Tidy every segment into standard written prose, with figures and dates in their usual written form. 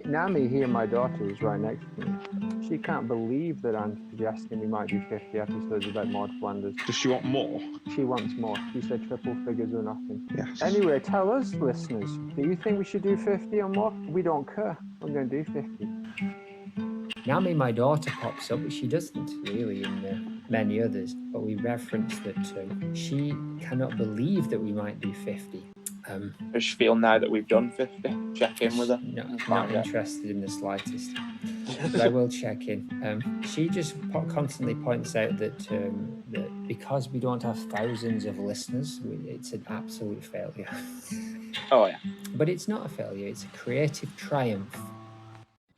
Nami here, my daughter, is right next to me. She can't believe that I'm suggesting we might do 50 episodes about Maud Flanders. Does she want more? She wants more. She said triple figures or nothing. Yes. Anyway, tell us, listeners, do you think we should do 50 or more? We don't care. We're going to do 50. Nami, my daughter, pops up, but she doesn't really in many others. But we reference that she cannot believe that we might do 50. Does she feel now that we've done 50? Check in with her. Not interested in the slightest. But I will check in. She just constantly points out that that because we don't have thousands of listeners, it's an absolute failure. Oh, yeah. But it's not a failure. It's a creative triumph.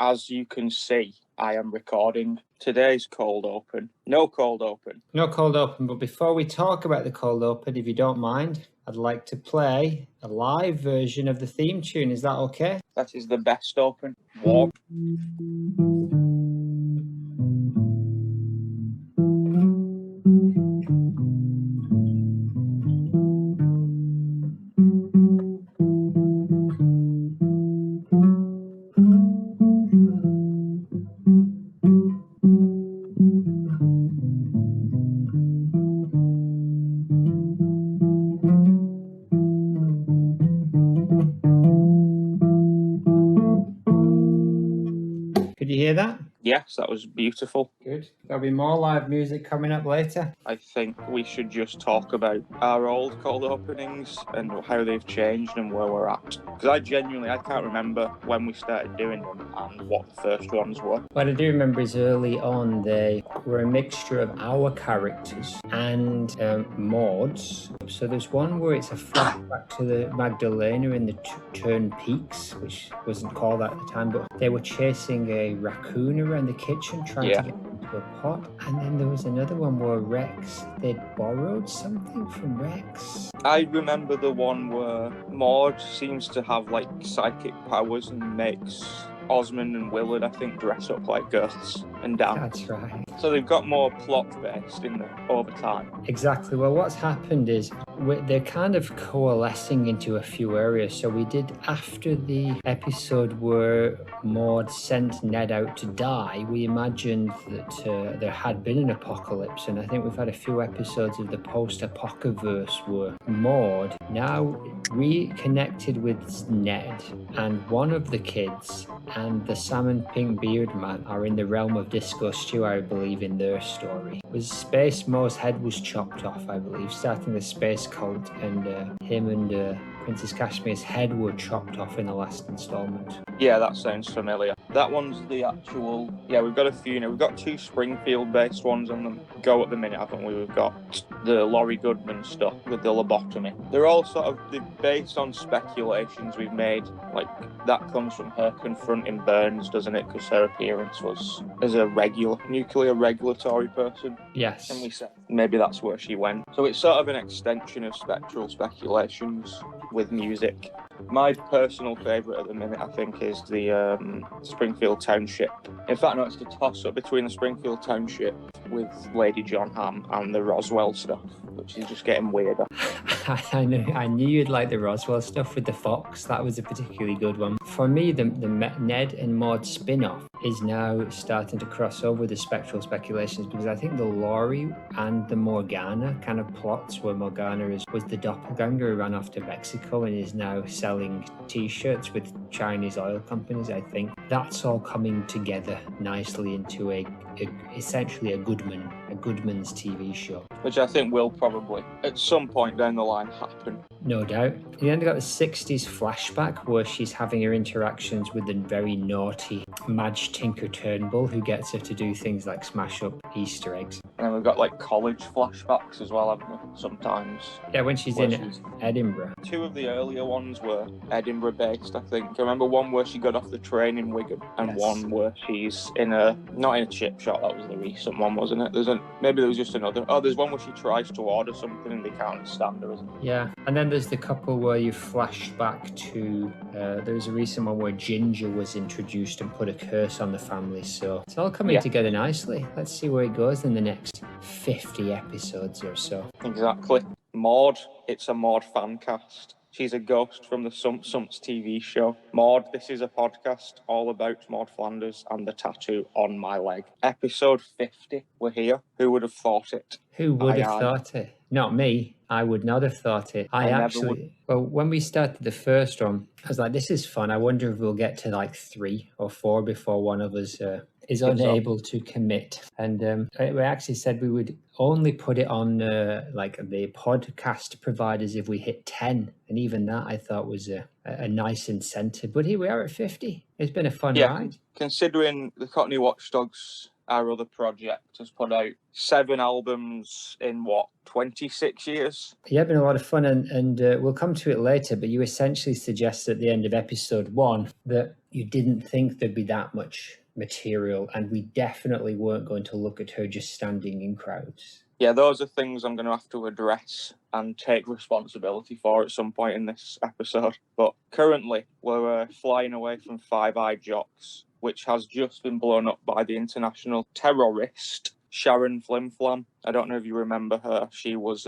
As you can see, I am recording today's cold open. No cold open. No cold open, but before we talk about the cold open, if you don't mind, I'd like to play a live version of the theme tune. Is that okay? That is the best open. Walk. Could you hear that? Yes, that was beautiful. Good. There'll be more live music coming up later. I think we should just talk about our old cold openings and how they've changed and where we're at. Because I can't remember when we started doing them and what the first ones were. What I do remember is early on they were a mixture of our characters and Maude's. So there's one where it's a flashback to the Magdalena in the Turn Peaks, which wasn't called that at the time, but they were chasing a raccoon around the kitchen trying to get into a pot. And then there was another one where they'd borrowed something from Rex. I remember the one where Maude seems to have like psychic powers and makes Osmond and Willard, I think, dress up like girls and dance. That's right. So they've got more plot-based in there over time. Exactly. Well, what's happened is they're kind of coalescing into a few areas. So we did, after the episode where Maude sent Ned out to die, we imagined that there had been an apocalypse. And I think we've had a few episodes of the post-apocalypse where Maude now reconnected with Ned, and one of the kids and the salmon pink beard man are in the realm of Disco Stew, I believe, in their story. Was Space Mo's head was chopped off, I believe, starting the space cult, and him and Princess Cashmere's head were chopped off in the last installment. Yeah, that sounds familiar. That one's the actual... Yeah, we've got a few now. We've got 2 Springfield-based ones on the go at the minute, haven't we? We've got the Laurie Goodman stuff with the lobotomy. They're all sort of based on speculations we've made. Like, that comes from her confronting Burns, doesn't it? Because her appearance was as a nuclear regulatory person. Yes. And we said maybe that's where she went. So it's sort of an extension of spectral speculations with music. My personal favourite at the minute, I think, is the Springfield Township. In fact, no, it's the toss-up between the Springfield Township with Lady John Hamm and the Roswell stuff, which is just getting weirder. I knew you'd like the Roswell stuff with the fox. That was a particularly good one. For me, the Ned and Maude spin-off is now starting to cross over the spectral speculations, because I think the Laurie and the Morgana kind of plots where Morgana was the doppelganger who ran off to Mexico and is now selling t-shirts with Chinese oil companies. I think that's all coming together nicely into essentially a Goodman's TV show, which I think will probably at some point down the line happen. No doubt. You then got the 60s flashback where she's having her interactions with the very naughty Madge Tinker Turnbull, who gets her to do things like smash up Easter eggs. And then we've got like college flashbacks as well, haven't we? Sometimes. Yeah, when she's in Edinburgh. 2 of the earlier ones were Edinburgh based, I think. I remember one where she got off the train in Wigan, and one where she's not in a chip shop. That was the recent one, wasn't it? Maybe there was just another. Oh, there's one where she tries to order something and they can't understand her, isn't it? Yeah, and then there's the couple where you flash back to there's a recent one where Ginger was introduced and put a curse on the family. So it's all coming together nicely. Let's see where it goes in the next 50 episodes or so. Exactly. Maude, it's a Maude fan cast. She's a ghost from the Sumps TV show. Maude, this is a podcast all about Maude Flanders and the tattoo on my leg. Episode 50, we're here. Who would have thought it? Who would have thought it? Not me. I would not have thought it. I never would. Well, when we started the first one, I was like, this is fun. I wonder if we'll get to like 3 or 4 before one of us is unable to commit. And we actually said we would only put it on like the podcast providers if we hit 10. And even that I thought was a nice incentive. But here we are at 50. It's been a fun ride. Considering the Cockney Watchdogs, our other project, has put out 7 albums in 26 years? Yeah, been a lot of fun, and we'll come to it later, but you essentially suggested at the end of episode 1 that you didn't think there'd be that much material, and we definitely weren't going to look at her just standing in crowds. Yeah, those are things I'm going to have to address and take responsibility for at some point in this episode. But currently, we're flying away from Five Eyed Jocks, which has just been blown up by the international terrorist Sharon Flimflam. I don't know if you remember her. She was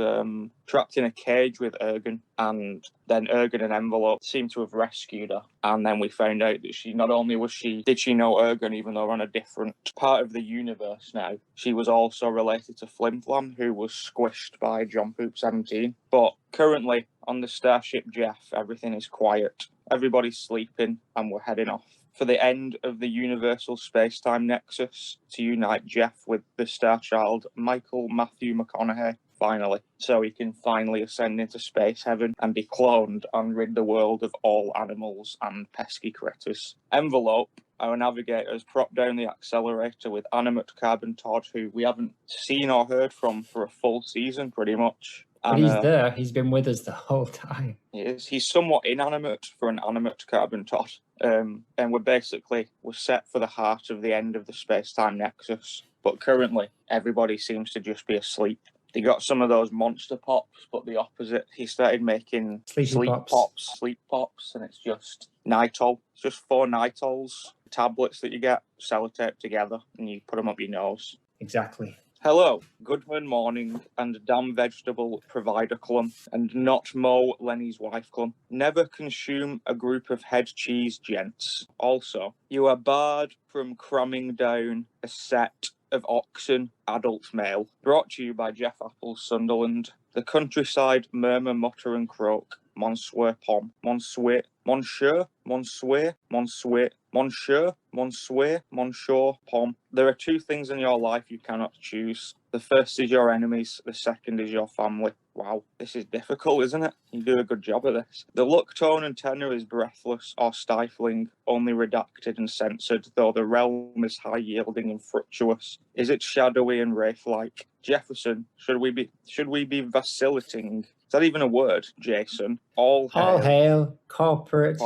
trapped in a cage with Ergen, and then Ergen and Envelope seemed to have rescued her. And then we found out that she not only did she know Ergen, even though on a different part of the universe now, she was also related to Flimflam, who was squished by John Poop 17. But currently on the Starship Jeff, everything is quiet. Everybody's sleeping, and we're heading off for the end of the universal space-time nexus to unite Jeff with the Star Child Michael Matthew McConaughey, finally, so he can finally ascend into space heaven and be cloned and rid the world of all animals and pesky critters. Envelope, our navigator, has propped down the accelerator with animate Carbon Todd, who we haven't seen or heard from for a full season, pretty much. But he's there. He's been with us the whole time. He is. He's somewhat inanimate for an animate Carbon Todd. And we're set for the heart of the end of the space-time nexus. But currently, everybody seems to just be asleep. They got some of those monster pops, but the opposite. He started making sleep pops, and it's just Nitol. It's just 4 Nitols, tablets that you get, sellotape together, and you put them up your nose. Exactly. Hello, Goodman Morning and Damn Vegetable Provider Clum, and not Mo, Lenny's wife clum. Never consume a group of head cheese gents. Also, you are barred from cramming down a set of oxen, adult male. Brought to you by Jeff Apples, Sunderland. The countryside murmur, mutter and croak. Monsieur Pom. Monsieur, Monsieur, Monsieur, Monsieur, Monsieur, Monsieur, Monsieur Pom. There are 2 things in your life you cannot choose. The first is your enemies, the second is your family. Wow, this is difficult, isn't it? You do a good job of this. The look, tone and tenor is breathless or stifling, only redacted and censored, though the realm is high-yielding and fructuous. Is it shadowy and wraith-like? Jefferson, should we be vacillating? Is that even a word, Jason? All hail corporate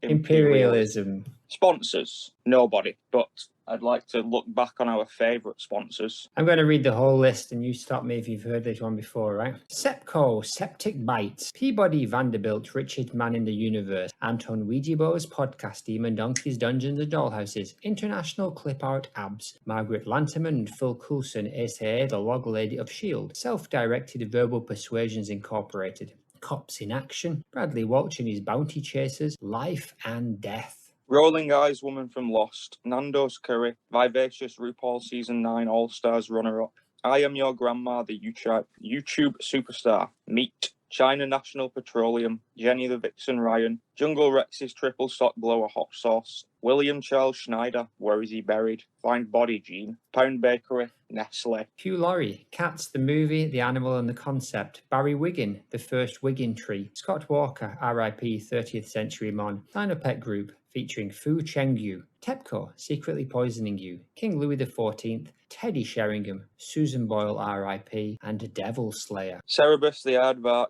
imperialism. Sponsors, nobody, but I'd like to look back on our favourite sponsors. I'm going to read the whole list and you stop me if you've heard this one before, right? Sepco, Septic Bites, Peabody Vanderbilt, Richard Man in the Universe, Anton Ouijabo's Podcast, Demon Donkeys, Dungeons and Dollhouses, International Clip Art Abs, Margaret Lanterman and Phil Coulson, aka the Log Lady of S.H.I.E.L.D., Self-Directed Verbal Persuasions Incorporated, Cops in Action, Bradley Walsh and his Bounty Chasers, Life and Death. Rolling Eyes Woman from Lost, Nando's Curry, Vivacious RuPaul Season 9 All-Stars runner-up, I Am Your Grandma, the YouTube superstar, Meat, China National Petroleum, Jenny the Vixen Ryan, Jungle Rex's Triple Stock Blower Hot Sauce, William Charles Schneider, Where Is He Buried, Find Body Gene, Pound Bakery, Nestle. Hugh Laurie, Cats the Movie, The Animal and the Concept, Barry Wiggin, The First Wiggin Tree, Scott Walker, R.I.P. 30th Century Mon, Sinopet Group, featuring Fu Chengyu, TEPCO, Secretly Poisoning You, King Louis XIV, Teddy Sheringham, Susan Boyle, R.I.P., and Devil Slayer. Cerebus the Aardvark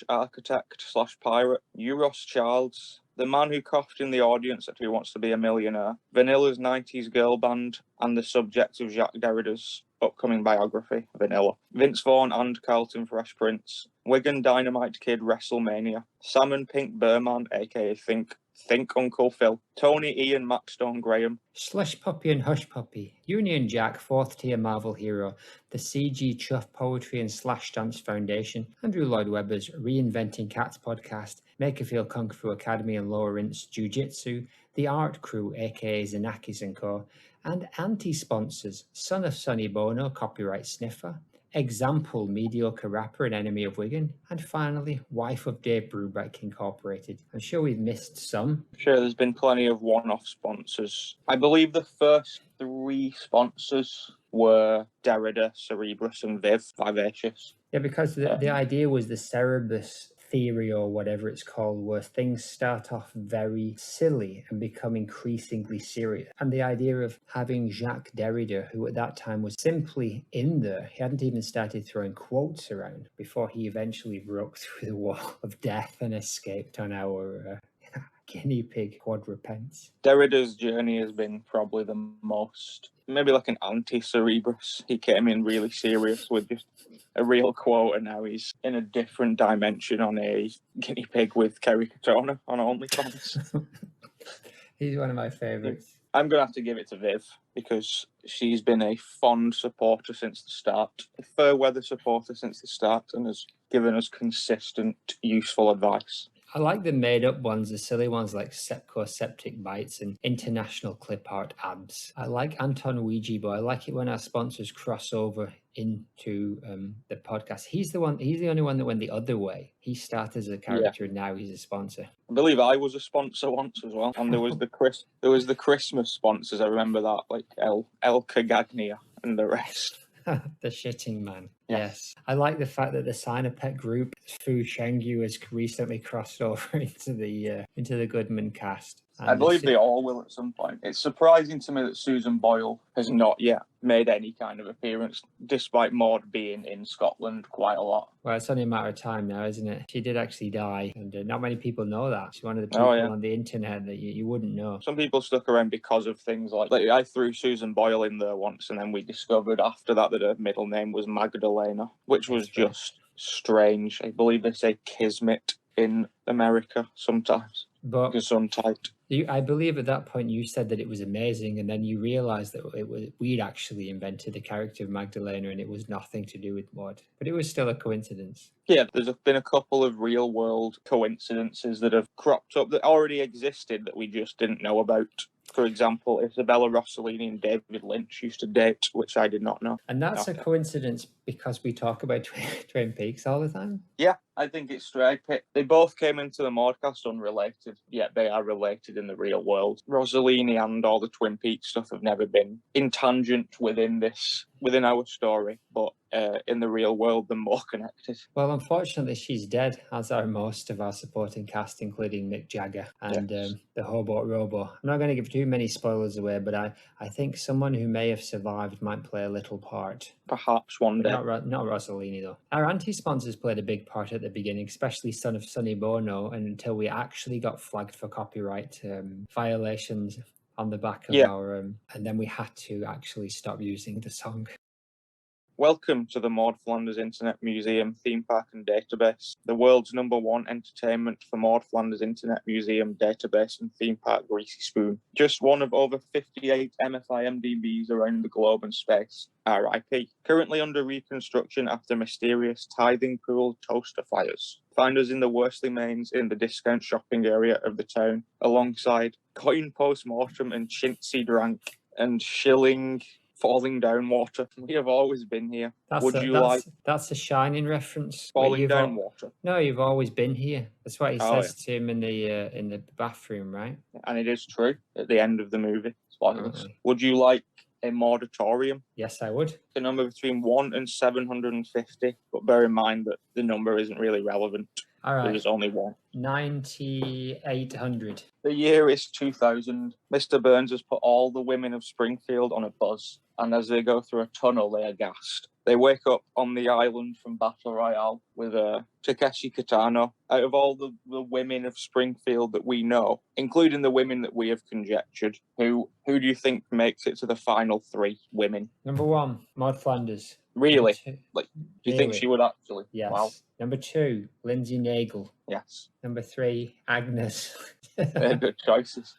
/ Architect / Pirate, Euros Childs, the man who coughed in the audience at Who Wants to Be a Millionaire, Vanilla's 90s girl band, and the subject of Jacques Derrida's upcoming biography, Vanilla. Vince Vaughn and Carlton Fresh Prince, Wigan Dynamite Kid WrestleMania, Salmon Pink Burman, aka Think, Think Uncle Phil, Tony, Ian, Maudestone, Graham. Slush Puppy and Hush Puppy, Union Jack, 4th tier Marvel hero, the CG Chuff Poetry and Slash Dance Foundation, Andrew Lloyd Webber's Reinventing Cats podcast, Makerfield Kung Fu Academy and Lower Rinse Jiu Jitsu, The Art Crew, aka Zanakis & Co., and anti-sponsors, Son of Sonny Bono, copyright sniffer, Example, mediocre rapper and enemy of Wigan, and finally, wife of Dave Brubeck Incorporated. I'm sure we've missed some. I'm sure there's been plenty of one-off sponsors. I believe the first 3 sponsors were Derrida, Cerebrus, and Vivacious. Yeah, because the idea was the Cerebus theory, or whatever it's called, where things start off very silly and become increasingly serious. And the idea of having Jacques Derrida, who at that time was simply in there, he hadn't even started throwing quotes around before he eventually broke through the wall of death and escaped on our guinea pig quadrupeds. Derrida's journey has been probably the most, maybe like an anti-Cerebrus. He came in really serious with just a real quote, and now he's in a different dimension on a guinea pig with Kerry Katona on OnlyFans. He's one of my favourites. I'm going to have to give it to Viv, because she's been a fond supporter since the start, a fair weather supporter since the start, and has given us consistent, useful advice. I like the made-up ones, the silly ones like Sepco Septic Bites and International Clip Art Abs. I like Anton Ouija Boy. I like it when our sponsors cross over into the podcast. He's the only one that went the other way. He started as a character and now he's a sponsor. I believe I was a sponsor once as well, and there was the Christmas sponsors. I remember that, like El Cagagnia and the rest. The shitting man. Yes. I like the fact that the Sinopec group, Fu Shengyu, has recently crossed over into the Goodman cast. And I believe they all will at some point. It's surprising to me that Susan Boyle has not yet made any kind of appearance, despite Maude being in Scotland quite a lot. Well, it's only a matter of time now, isn't it? She did actually die, and not many people know that. She's one of the people on the internet that you wouldn't know. Some people stuck around because of things like I threw Susan Boyle in there once, and then we discovered after that her middle name was Magdalena, which was just strange. I believe they say Kismet in America sometimes. But because I'm tight. I believe at that point you said that it was amazing, and then you realised that we'd actually invented the character of Magdalena, and it was nothing to do with Maude. But it was still a coincidence. Yeah, there's been a couple of real-world coincidences that have cropped up that already existed that we just didn't know about. For example, Isabella Rossellini and David Lynch used to date, which I did not know. And that's a coincidence because we talk about Twin Peaks all the time? Yeah, I think it's straight. They both came into the Maudecast unrelated, yet they are related in the real world. Rossellini and all the Twin Peaks stuff have never been in tangent within our story, but in the real world, they're more connected. Well, unfortunately, she's dead, as are most of our supporting cast, including Mick Jagger and the Hobart Robo. I'm not going to give too many spoilers away, but I think someone who may have survived might play a little part. Perhaps one day. Not Rossellini, though. Our anti-sponsors played a big part at the beginning, especially Son of Sonny Bono, and until we actually got flagged for copyright violations on the back of our... and then we had to actually stop using the song. Welcome to the Maud Flanders Internet Museum Theme Park and Database, the world's #1 entertainment for Maud Flanders Internet Museum Database and Theme Park Greasy Spoon. Just one of over 58 MFIMDBs around the globe and space. RIP. Currently under reconstruction after mysterious tithing pool toaster fires. Find us in the Worsley Mains in the discount shopping area of the town, alongside Coin Post-Mortem and Chintzy Drank and Shilling Falling Down Water. We have always been here. That's a Shining reference. Falling Down Water. No, you've always been here. That's what he says to him in the bathroom, right? And it is true at the end of the movie. Would you like a Mauditorium? Yes, I would. The number between 1 and 750, but bear in mind that the number isn't really relevant. All right. There's only one. 9,800. The year is 2000. Mr. Burns has put all the women of Springfield on a buzz, and as they go through a tunnel, they are gassed. They wake up on the island from Battle Royale with Takeshi Kitano. Out of all the women of Springfield that we know, including the women that we have conjectured, who do you think makes it to the final 3 women? Number 1, Maud Flanders. Really? Do you think she would actually? Yes. Wow. Number 2, Lindsay Nagle. Yes. Number 3, Agnes. They're good choices.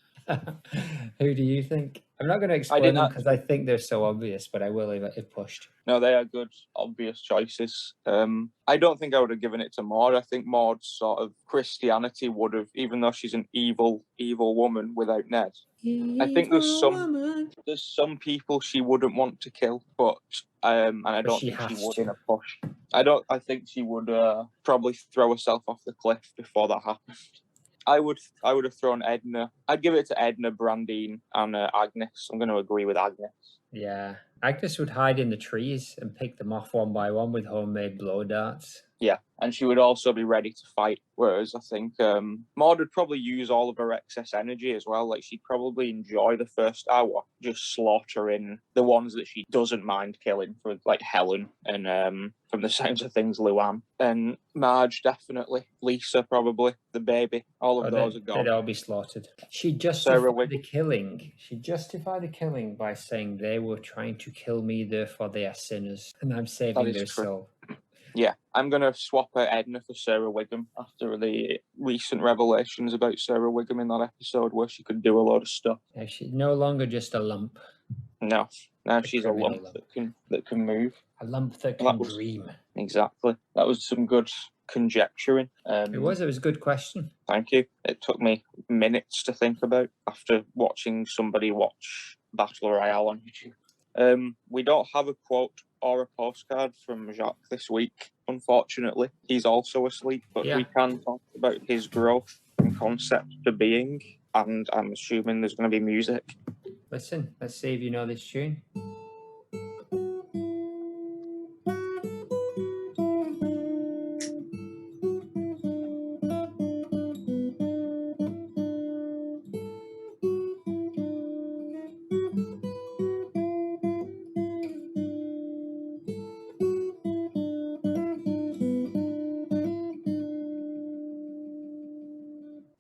Who do you think? I'm not going to I explain didn't them because I think they're so obvious, but I will if pushed. No, they are good, obvious choices. I don't think I would have given it to Maude. I think Maude's sort of Christianity would have, even though she's an evil woman without Ned. I think there's some people she wouldn't want to kill, but and I don't think she would in a push. I think she would probably throw herself off the cliff before that happened. I would have thrown Edna. I'd give it to Edna, Brandine, and Agnes. I'm going to agree with Agnes. Yeah, Agnes would hide in the trees and pick them off one by one with homemade blow darts. Yeah, and she would also be ready to fight. Whereas I think Maude would probably use all of her excess energy as well. Like, she'd probably enjoy the first hour just slaughtering the ones that she doesn't mind killing, for like Helen and from the sounds of things, Luann. And Marge, definitely. Lisa, probably. The baby. All of those are gone. They'd all be slaughtered. She justified the killing. She justified the killing by saying they were trying to kill me, therefore they are sinners, and I'm saving their soul. Yeah, I'm going to swap out Edna for Sarah Wiggum after the recent revelations about Sarah Wiggum in that episode where she could do a lot of stuff. Yeah, she's no longer just a lump. No, now she's a lump that can move. A lump that can dream. Exactly. That was some good conjecturing. It was a good question. Thank you. It took me minutes to think about after watching somebody watch Battle Royale on YouTube. We don't have a quote or a postcard from Jacques this week, unfortunately. He's also asleep, but we can talk about his growth and concept to being, and I'm assuming there's going to be music. Listen, let's see if you know this tune.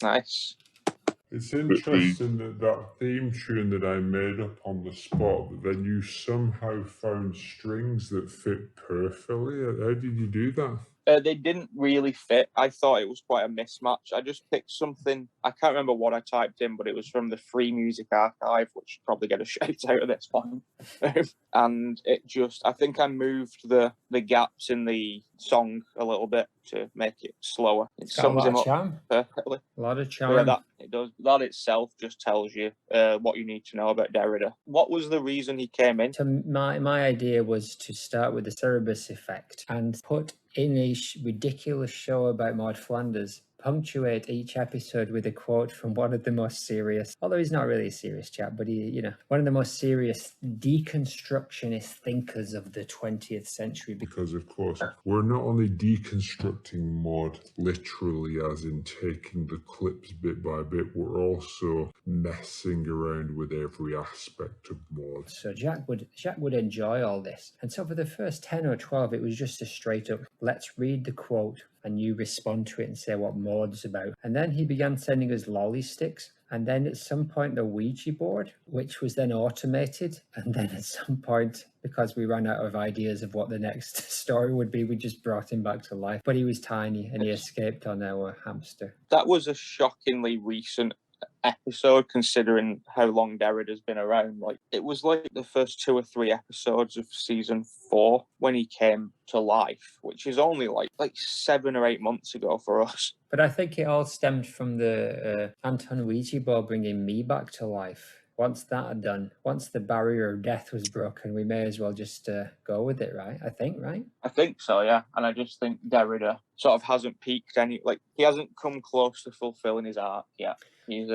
Nice. It's interesting that theme tune that I made up on the spot, but then you somehow found strings that fit perfectly. How did you do that? They didn't really fit. I thought it was quite a mismatch. I just picked something. I can't remember what I typed in, but it was from the Free Music Archive, which should probably get a shout out at this point. And it just, I think I moved the gaps in the song a little bit to make it slower. It sums him up perfectly. A lot of charm. Yeah, that it does. That itself just tells you what you need to know about Derrida. What was the reason he came in? My idea was to start with the Cerebus effect and put in a ridiculous show about Maud Flanders, punctuate each episode with a quote from one of the most serious, although he's not really a serious chap, but one of the most serious deconstructionist thinkers of the 20th century. Because, of course, we're not only deconstructing Maud literally, as in taking the clips bit by bit, we're also messing around with every aspect of Maud. So Jack would enjoy all this. And so for the first 10 or 12, it was just a straight up, let's read the quote and you respond to it and say what Maud's about. And then he began sending us lolly sticks. And then at some point, the Ouija board, which was then automated. And then at some point, because we ran out of ideas of what the next story would be, we just brought him back to life. But he was tiny and he escaped on our hamster. That was a shockingly recent episode considering how long Derrida's been around. Like, it was like the first 2 or 3 episodes of season 4 when he came to life, which is only like 7 or 8 months ago for us. But I think it all stemmed from the Anton Ouija board bringing me back to life. Once that had done, once the barrier of death was broken, we may as well just go with it, right? I think so, yeah. And I just think Derrida sort of hasn't peaked he hasn't come close to fulfilling his arc yet. He's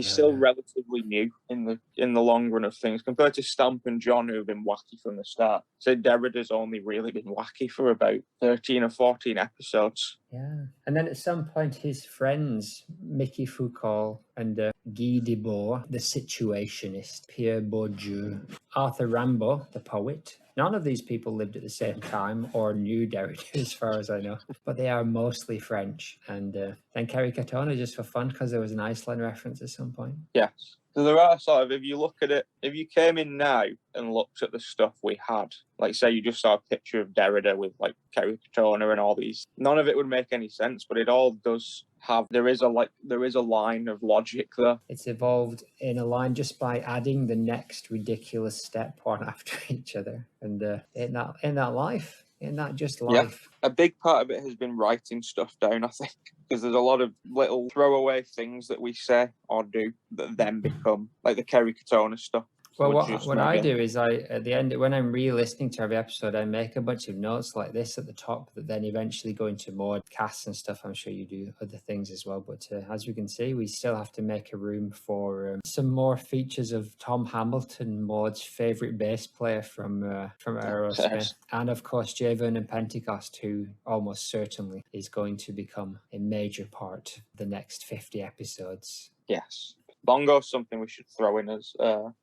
still relatively new in the long run of things compared to Stamp and John, who've been wacky from the start. So Derrida's only really been wacky for about 13 or 14 episodes. Yeah, and then at some point, his friends Mickey Foucault and Guy Debord, the situationist, Pierre Bourdieu, Arthur Rimbaud, the poet. None of these people lived at the same time or knew Derrida, as far as I know, but they are mostly French. And then Kerry Katona just for fun because there was an Iceland reference at some point. Yes. So there are sort of, if you look at it, if you came in now and looked at the stuff we had, like say you just saw a picture of Derrida with Kerry Katona and all these, none of it would make any sense, but it all does have. There is a line of logic there. It's evolved in a line just by adding the next ridiculous step one after each other. And in that life, in that just life. A big part of it has been writing stuff down, I think, because there's a lot of little throwaway things that we say or do that then become like the Kerry Katona stuff. Well, what I do is at the end, when I'm re-listening to every episode, I make a bunch of notes like this at the top that then eventually go into more casts and stuff. I'm sure you do other things as well. But as we can see, we still have to make a room for some more features of Tom Hamilton, Maude's favourite bass player from Aerosmith. And of course, J. Vernon Pentecost, who almost certainly is going to become a major part of the next 50 episodes. Yes. Bongo's something we should throw in as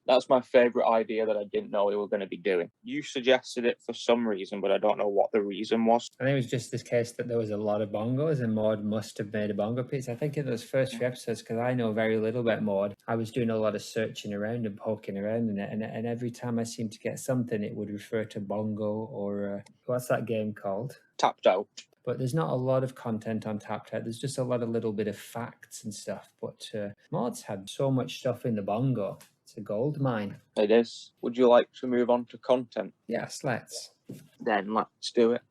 that's my favourite idea that I didn't know we were going to be doing. You suggested it for some reason, but I don't know what the reason was. I think it was just this case that there was a lot of bongos and Maude must have made a bongo piece. I think in those first few episodes, because I know very little about Maude, I was doing a lot of searching around and poking around in it, and every time I seemed to get something, it would refer to bongo or what's that game called? Tapped Out. But there's not a lot of content on Tapped Out. There's just a lot of little bit of facts and stuff. But Maude's had so much stuff in the bongo. It's a gold mine. It is. Would you like to move on to content? Yes, let's. Then let's do it.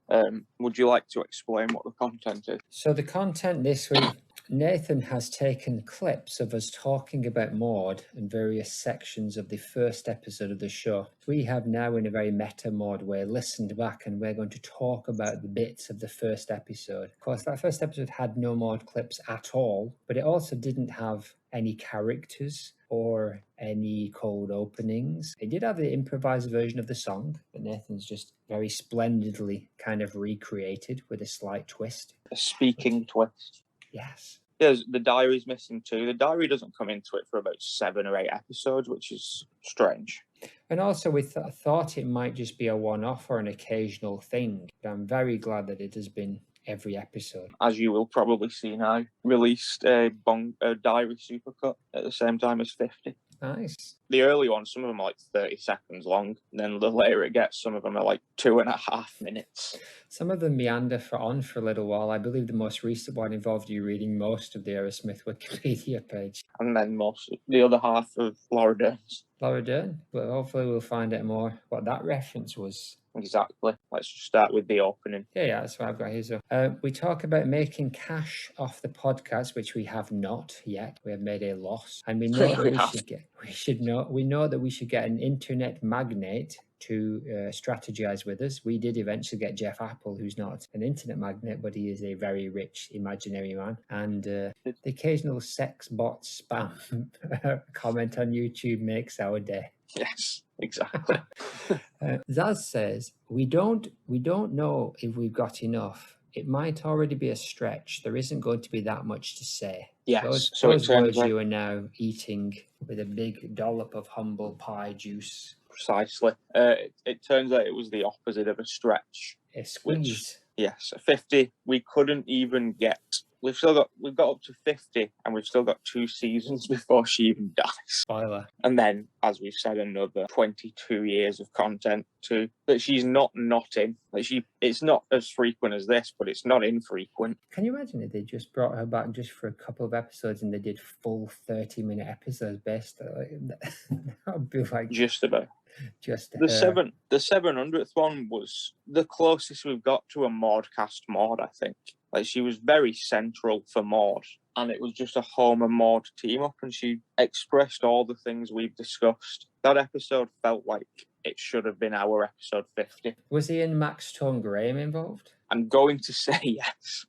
Would you like to explain what the content is? So the content this week, Nathan has taken clips of us talking about Maude in various sections of the first episode of the show. We have now, in a very meta Maude way, listened back and we're going to talk about the bits of the first episode. Of course, that first episode had no Maude clips at all, but it also didn't have any characters or any cold openings. It did have the improvised version of the song that Nathan's just very splendidly kind of recreated with a slight twist. A speaking twist. Yes. Yes, the diary's missing too. The diary doesn't come into it for about 7 or 8 episodes, which is strange. And also we thought it might just be a one-off or an occasional thing. I'm very glad that it has been every episode. As you will probably see now, released a diary supercut at the same time as 50. Nice. The early ones, some of them are like 30 seconds long. And then the later it gets, some of them are like 2.5 minutes. Some of them meander on for a little while. I believe the most recent one involved you reading most of the Aerosmith Wikipedia page. And then the other half of Laura Dern's. Laura Dern? Well, hopefully we'll find out more what that reference was. Exactly. Let's just start with the opening. Yeah, that's what I've got here. So we talk about making cash off the podcast, which we have not yet. We have made a loss, and we know that we know that we should get an internet magnate to strategize with us. We did eventually get Jeff Apple, who's not an internet magnate, but he is a very rich imaginary man. And the occasional sex bot spam comment on YouTube makes our day. Yes, exactly. Zaz says, we don't know if we've got enough. It might already be a stretch. There isn't going to be that much to say. Yes. Those words you are now eating with a big dollop of humble pie juice. Precisely. It turns out it was the opposite of a stretch. A squeeze. Yes, a 50. We couldn't even get. We've got up to 50, and we've still got 2 seasons before she even dies. Spoiler. And then, as we've said, another 22 years of content too that she's not in. Like it's not as frequent as this, but it's not infrequent. Can you imagine if they just brought her back just for a couple of episodes and they did full 30-minute episodes based? That would be like just about. Just the 700th one was the closest we've got to a Maudecast Maude, I think. Like she was very central for Maude, and it was just a Homer Maude team up, and she expressed all the things we've discussed. That episode felt like it should have been our episode 50. Was Ian Maxtone Graham involved? I'm going to say yes.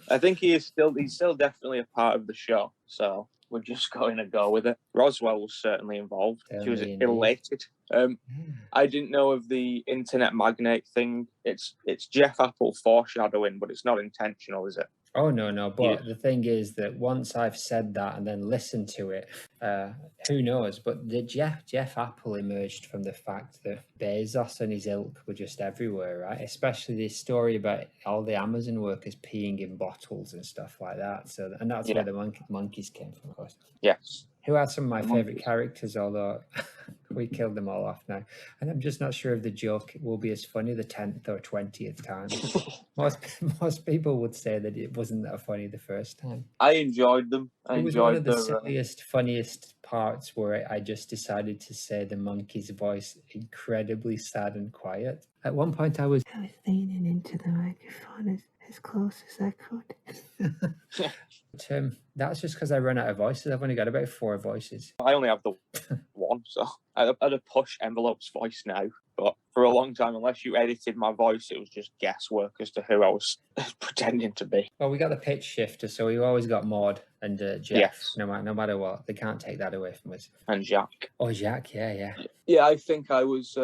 I think he's still definitely a part of the show, so we're just going to go with it. Roswell was certainly involved. She was elated. I didn't know of the internet magnate thing. It's Jeff Apple foreshadowing, but it's not intentional, is it? Oh, no. But the thing is that once I've said that and then listened to it, who knows? But the Jeff Apple emerged from the fact that Bezos and his ilk were just everywhere, right? Especially this story about all the Amazon workers peeing in bottles and stuff like that. So, and that's where the monkeys came from, of course. Yes. Who are some of my favourite characters, although We killed them all off now. And I'm just not sure if the joke will be as funny the 10th or 20th time. Most people would say that it wasn't that funny the first time. I enjoyed them. It was one of the silliest, funniest parts where I just decided to say the monkey's voice incredibly sad and quiet. At one point I was leaning into the microphone as close as I could. But, that's just because I run out of voices. I've only got about 4 voices. I only have the one, so I'd have push envelopes voice now. But for a long time, unless you edited my voice, it was just guesswork as to who I was pretending to be. Well, we got the pitch shifter, so we always got Maude and Jeff. Yes. No matter what, they can't take that away from us. And Jack. Oh, Jack, yeah. Yeah, I think I was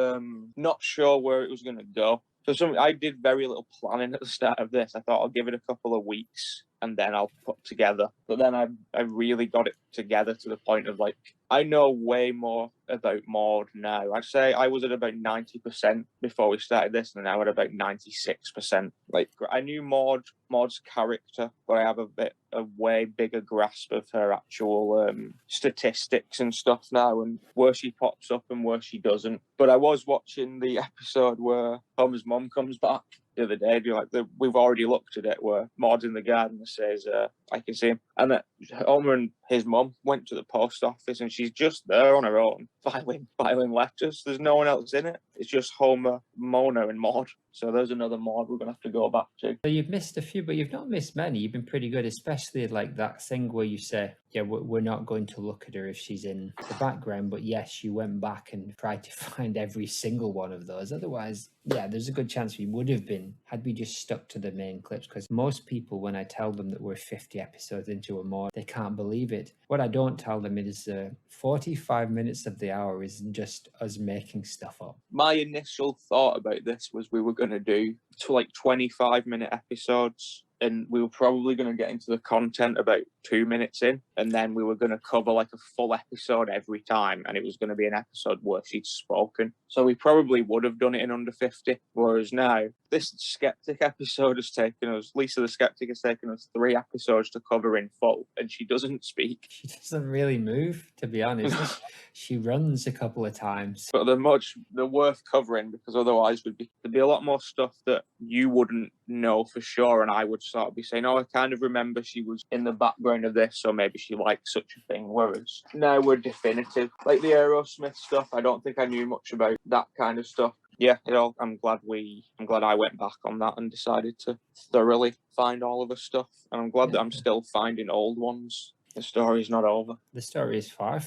not sure where it was going to go. So I did very little planning at the start of this. I thought I'll give it a couple of weeks and then I'll put together. But then I really got it together to the point of like, I know way more about Maude now. I'd say I was at about 90% before we started this, and now at about 96%. Like, I knew Maude's character, but I have a way bigger grasp of her actual statistics and stuff now, and where she pops up and where she doesn't. But I was watching the episode where Homer's mum comes back the other day. Be like, we've already looked at it, where Maude's in the garden and says, I can see him. And that Homer and his mum went to the post office, and she's just there on her own, filing letters. There's no one else in it. It's just Homer, Mona, and Maude. So there's another Maude we're going to have to go back to. So you've missed a few, but you've not missed many. You've been pretty good, especially like that thing where you say, yeah, we're not going to look at her if she's in the background. But yes, you went back and tried to find every single one of those. Otherwise, yeah, there's a good chance we would have been had we just stuck to the main clips. Because most people, when I tell them that we're 50 episodes into a Maude, they can't believe it. What I don't tell them is 45 minutes of the hour is just us making stuff up. My initial thought about this was we were going to do like 25-minute episodes, and we were probably going to get into the content about 2 minutes in, and then we were going to cover like a full episode every time, and it was going to be an episode where she'd spoken. So we probably would have done it in under 50, whereas now this Skeptic episode has taken us, Lisa the Skeptic has taken us 3 episodes to cover in full, and she doesn't speak. She doesn't really move, to be honest. She runs a couple of times. But they're worth covering, because otherwise there'd be a lot more stuff that you wouldn't know for sure, and I would sort of be saying, oh, I kind of remember she was in the background of this, so maybe she liked such a thing, whereas now we're definitive. Like the Aerosmith stuff, I don't think I knew much about that kind of stuff. Yeah, I'm glad I went back on that and decided to thoroughly find all of the stuff, and I'm glad that I'm still finding old ones. The story's not over. The story is far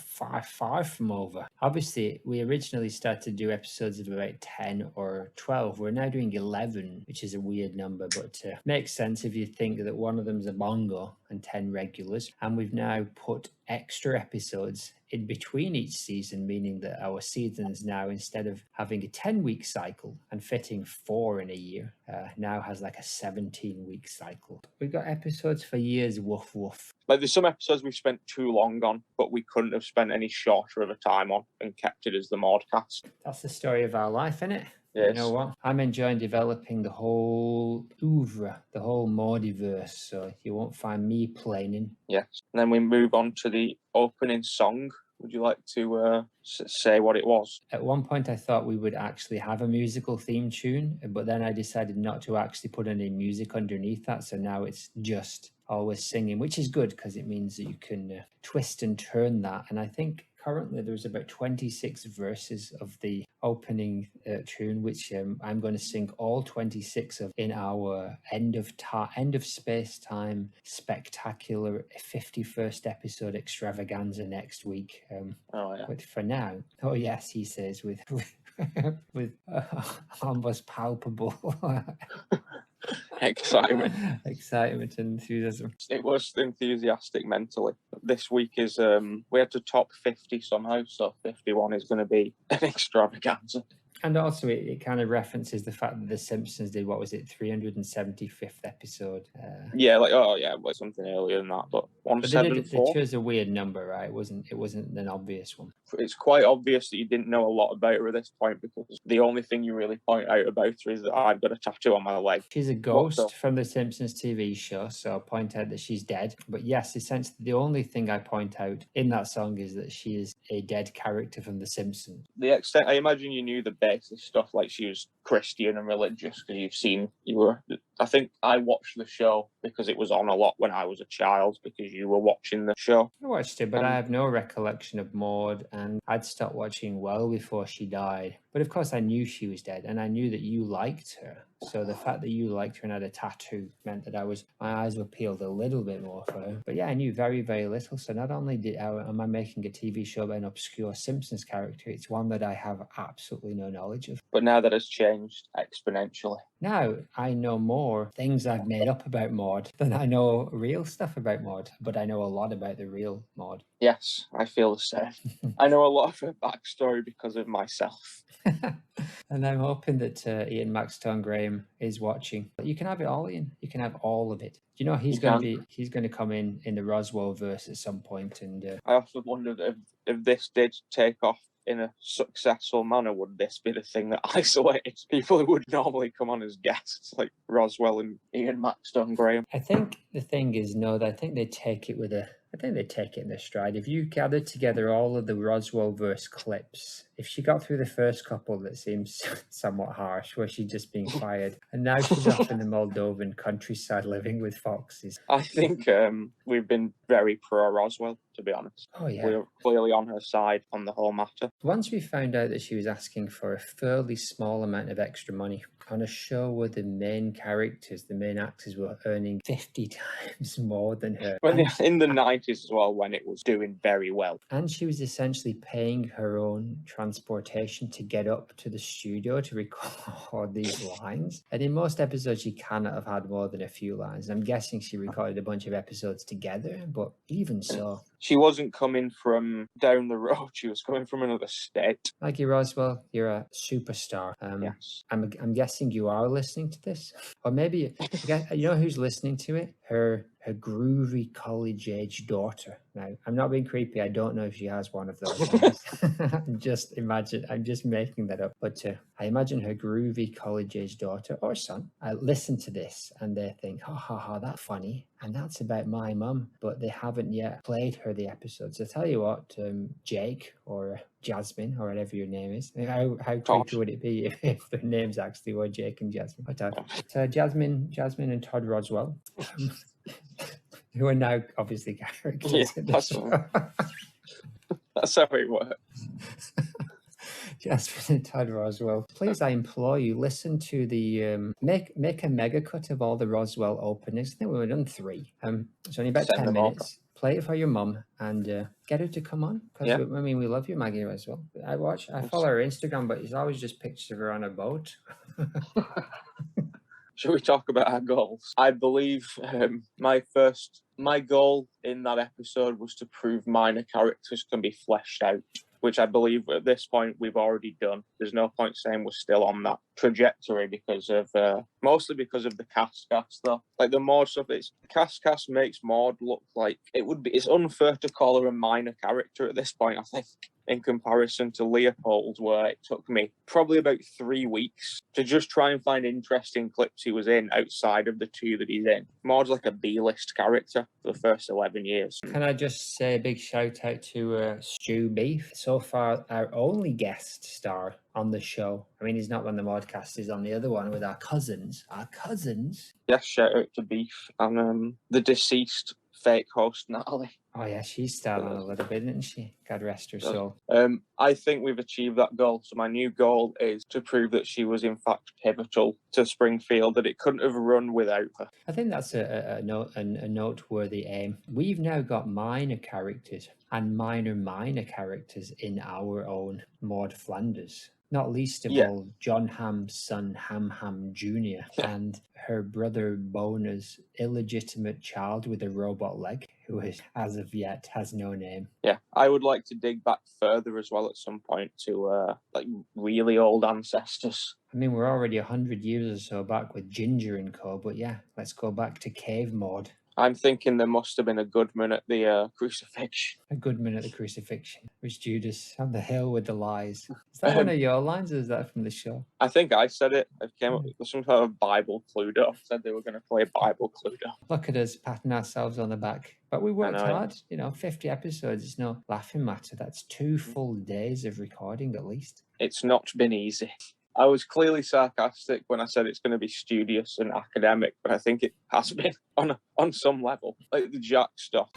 from over. Obviously, we originally started to do episodes of about 10 or 12. We're now doing 11, which is a weird number, but makes sense if you think that one of them's a bongo and 10 regulars. And we've now put extra episodes in between each season, meaning that our seasons now, instead of having a 10-week cycle and fitting 4 in a year, now has like a 17-week cycle. We've got episodes for years, woof woof. Like there's some episodes we've spent too long on, but we couldn't have spent any shorter of a time on and kept it as the Maudecast. That's the story of our life, isn't it? Yes. You know what? I'm enjoying developing the whole oeuvre, the whole Maudiverse, so you won't find me planing. Yes. And then we move on to the opening song. Would you like to say what it was? At one point, I thought we would actually have a musical theme tune, but then I decided not to actually put any music underneath that, so now it's just always singing, which is good because it means that you can twist and turn that. And I think currently there's about 26 verses of the opening tune, which I'm going to sing all 26 of in our end of space-time spectacular 51st episode extravaganza next week. But for now, oh yes, he says with almost palpable excitement and enthusiasm. It was enthusiastic mentally. This week is we had to top 50 somehow, so 51 is going to be an extravaganza. And also, it kind of references the fact that The Simpsons did, what was it, 375th episode? Yeah, like, oh yeah, it was something earlier than that, but But they 174. chose a weird number, right? It wasn't an obvious one. It's quite obvious that you didn't know a lot about her at this point, because the only thing you really point out about her is that I've got a tattoo on my leg. She's a ghost from the Simpsons TV show, so I'll point out that she's dead. But yes, essentially, the only thing I point out in that song is that she is a dead character from The Simpsons. The extent, I imagine you knew the basic stuff, like she was Christian and religious, because I think I watched the show because it was on a lot when I was a child, because you were watching the show. I watched it, but I have no recollection of Maude, and I'd stopped watching well before she died. But of course, I knew she was dead, and I knew that you liked her. So the fact that you liked her and had a tattoo meant that my eyes were peeled a little bit more for her. But yeah, I knew very, very little. So not only am I making a TV show about an obscure Simpsons character, it's one that I have absolutely no knowledge of. But now that has changed exponentially. Now I know more things I've made up about Maude than I know real stuff about Maude, but I know a lot about the real Maude. Yes, I feel the same. I know a lot of her backstory because of myself. And I'm hoping that Ian Maudestone Graham is watching. You can have it all, Ian. You can have all of it. Do you know he's going to come in the Roswell verse at some point? And I often wondered if this did take off in a successful manner, would this be the thing that isolated people who would normally come on as guests, like Roswell and Ian Maudestone Graham? I think the thing is, I think they take it in their stride. If you gather together all of the Roswell verse clips, if she got through the first couple that seems somewhat harsh, where she'd just been fired, and now she's off in the Moldovan countryside living with foxes. I think we've been very pro Roswell, to be honest. Oh yeah, we're clearly on her side on the whole matter. Once we found out that she was asking for a fairly small amount of extra money on a show where the main actors were earning 50 times more than her. In the 90s as well, when it was doing very well. And she was essentially paying her own transportation to get up to the studio to record these lines. And in most episodes, she cannot have had more than a few lines. I'm guessing she recorded a bunch of episodes together, but even so. She wasn't coming from down the road. She was coming from another state. Maggie Roswell, you're a superstar. Yes. I'm guessing you are listening to this. Or maybe, you know who's listening to it? Her groovy college-age daughter. Now, I'm not being creepy. I don't know if she has one of those. I'm just making that up. But I imagine her groovy college-age daughter or son listen to this and they think, that's funny. And that's about my mum. But they haven't yet played her the episode. So tell you what, Jake or Jasmine or whatever your name is. How creepy would it be if their names actually were Jake and Jasmine? So Jasmine and Todd Roswell. Who are now obviously characters in the show. That's how it works. Jasmine and Todd Roswell. Please, I implore you, listen to the make a mega cut of all the Roswell openings. I think we've done 3. It's only about 10 minutes. Play it for your mum and get her to come on. Because we love you, Maggie, as well. I follow her Instagram, but it's always just pictures of her on a boat. Shall we talk about our goals? I believe my goal in that episode was to prove minor characters can be fleshed out, which I believe at this point we've already done. There's no point saying we're still on that trajectory because of mostly because of the cast though. Like the Maude stuff, cast makes Maude look like it's unfair to call her a minor character at this point, I think, in comparison to Leopold, where it took me probably about 3 weeks to just try and find interesting clips he was in outside of the 2 that he's in. Maude's like a B-list character for the first 11 years. Can I just say a big shout out to Stu Beef, so far our only guest star on the show. I mean, he's not on the Maudecast, he's on the other one with our cousins. Yes, shout out to Beef and the deceased fake host, Natalie. Oh yeah, she started on a little bit, didn't she? God rest her soul. I think we've achieved that goal. So my new goal is to prove that she was in fact pivotal to Springfield, that it couldn't have run without her. I think that's a noteworthy aim. We've now got minor characters and minor characters in our own Maud Flanders. Not least of all, John Hamm's son, Ham Jr., and her brother Bona's illegitimate child with a robot leg, who is, as of yet, has no name. Yeah, I would like to dig back further as well at some point to like really old ancestors. I mean, we're already 100 years or so back with Ginger and co, but yeah, let's go back to cave Maude. I'm thinking there must have been a Goodman at the crucifixion. A Goodman at the crucifixion. It was Judas on the hill with the lies. Is that one of your lines, or is that from the show? I think I said it. I came up with some sort of Bible Cluedo. Said they were going to play Bible Cluedo. Look at us patting ourselves on the back. But we worked know. hard. 50 episodes is no laughing matter. That's 2 full days of recording at least. It's not been easy. I was clearly sarcastic when I said it's going to be studious and academic, but I think it has been on some level. Like the Jack stuff.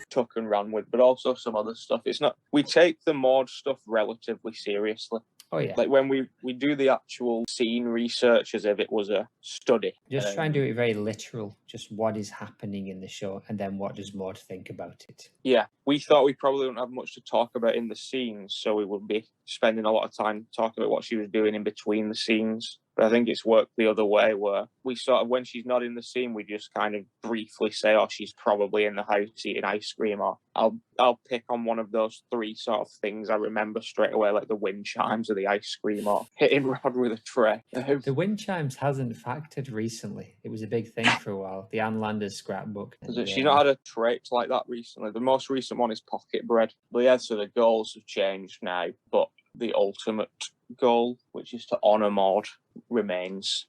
Took and ran with, but also some other stuff. It's not. We take the Maude stuff relatively seriously. Oh, yeah. Like when we do the actual scene research as if it was a study. Just try and do it very literal. Just what is happening in the show, and then what does Maude think about it? Yeah, we thought we probably wouldn't have much to talk about in the scenes, so we would be spending a lot of time talking about what she was doing in between the scenes. But I think it's worked the other way, where we sort of, when she's not in the scene, we just kind of briefly say, oh, she's probably in the house eating ice cream, or I'll pick on one of those 3 sort of things I remember straight away, like the wind chimes or the ice cream, or hitting Rod with a tray. The wind chimes hasn't factored recently. It was a big thing for a while. The Ann Landers scrapbook. She's not had a trait like that recently. The most recent one is pocket bread. But yeah, so the goals have changed now, but the ultimate goal, which is to honour Maude, remains.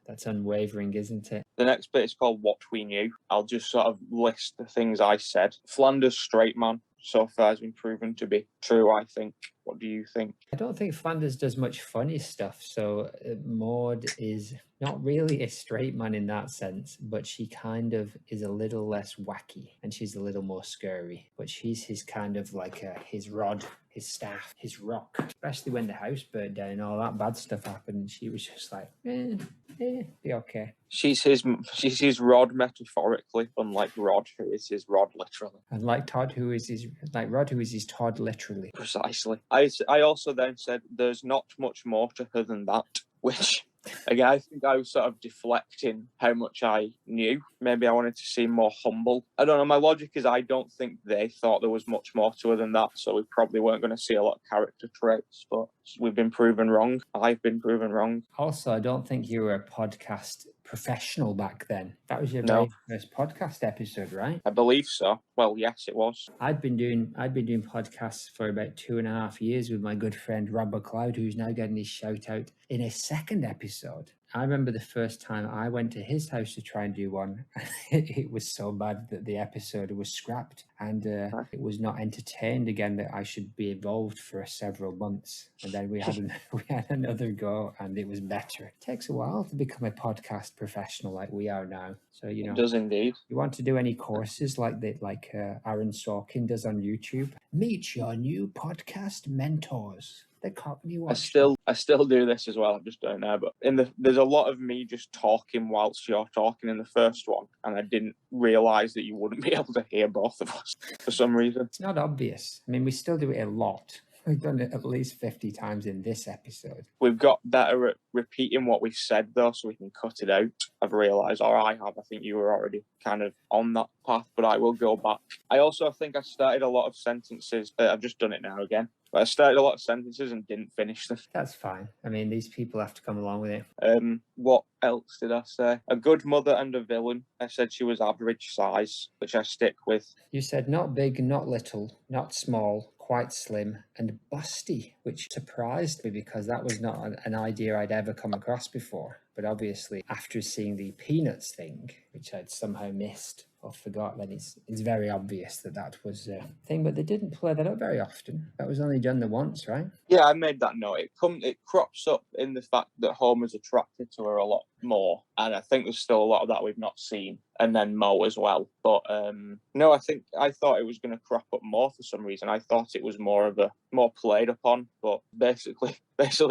That's unwavering, isn't it? The next bit is called What We Knew. I'll just sort of list the things I said. Flanders straight man so far has been proven to be true, I think. What do you think? I don't think Flanders does much funny stuff, so Maude is not really a straight man in that sense, but she kind of is a little less wacky, and she's a little more scary. But she's his kind of like his rod, his staff, his rock. Especially when the house burnt down and all that bad stuff happened, and she was just like, be okay. She's his rod metaphorically, unlike Rod, who is his rod literally. And like Todd, who is his Rod, who is his Todd literally. Precisely. I also then said there's not much more to her than that, which again, I think I was sort of deflecting how much I knew. Maybe I wanted to seem more humble. I don't know. My logic is I don't think they thought there was much more to her than that, so we probably weren't going to see a lot of character traits, but we've been proven wrong. I've been proven wrong. Also, I don't think you were a podcast professional back then. That was your very first podcast episode, right? I believe so. Well, yes, it was. I'd been doing podcasts for about 2.5 years with my good friend Rob McLeod, who's now getting his shout out in a second episode. I remember the first time I went to his house to try and do one. It was so bad that the episode was scrapped, and it was not entertained again that I should be involved for several months. And then we had another go, and it was better. It takes a while to become a podcast professional like we are now. So it does indeed. You want to do any courses like Aaron Sorkin does on YouTube? Meet your new podcast mentors. I still do this as well. I just don't know. But there's a lot of me just talking whilst you're talking in the first one, and I didn't realise that you wouldn't be able to hear both of us for some reason. It's not obvious. I mean, we still do it a lot. We've done it at least 50 times in this episode. We've got better at repeating what we've said, though, so we can cut it out. I've realised, or I have. I think you were already kind of on that path, but I will go back. I also think I started a lot of sentences. I've just done it now again. But I started a lot of sentences and didn't finish them. That's fine. I mean, these people have to come along with it. What else did I say? A good mother and a villain. I said she was average size, which I stick with. You said not big, not little, not small, quite slim, and busty, which surprised me because that was not an idea I'd ever come across before. But obviously, after seeing the Peanuts thing, which I'd somehow missed or forgot, then it's very obvious that was a thing. But they didn't play that up very often. That was only done the once, right? Yeah, I made that note. It crops up in the fact that Homer's attracted to her a lot more, and I think there's still a lot of that we've not seen. And then Mo as well. But no, I thought it was going to crop up more for some reason. I thought it was more played upon, but basically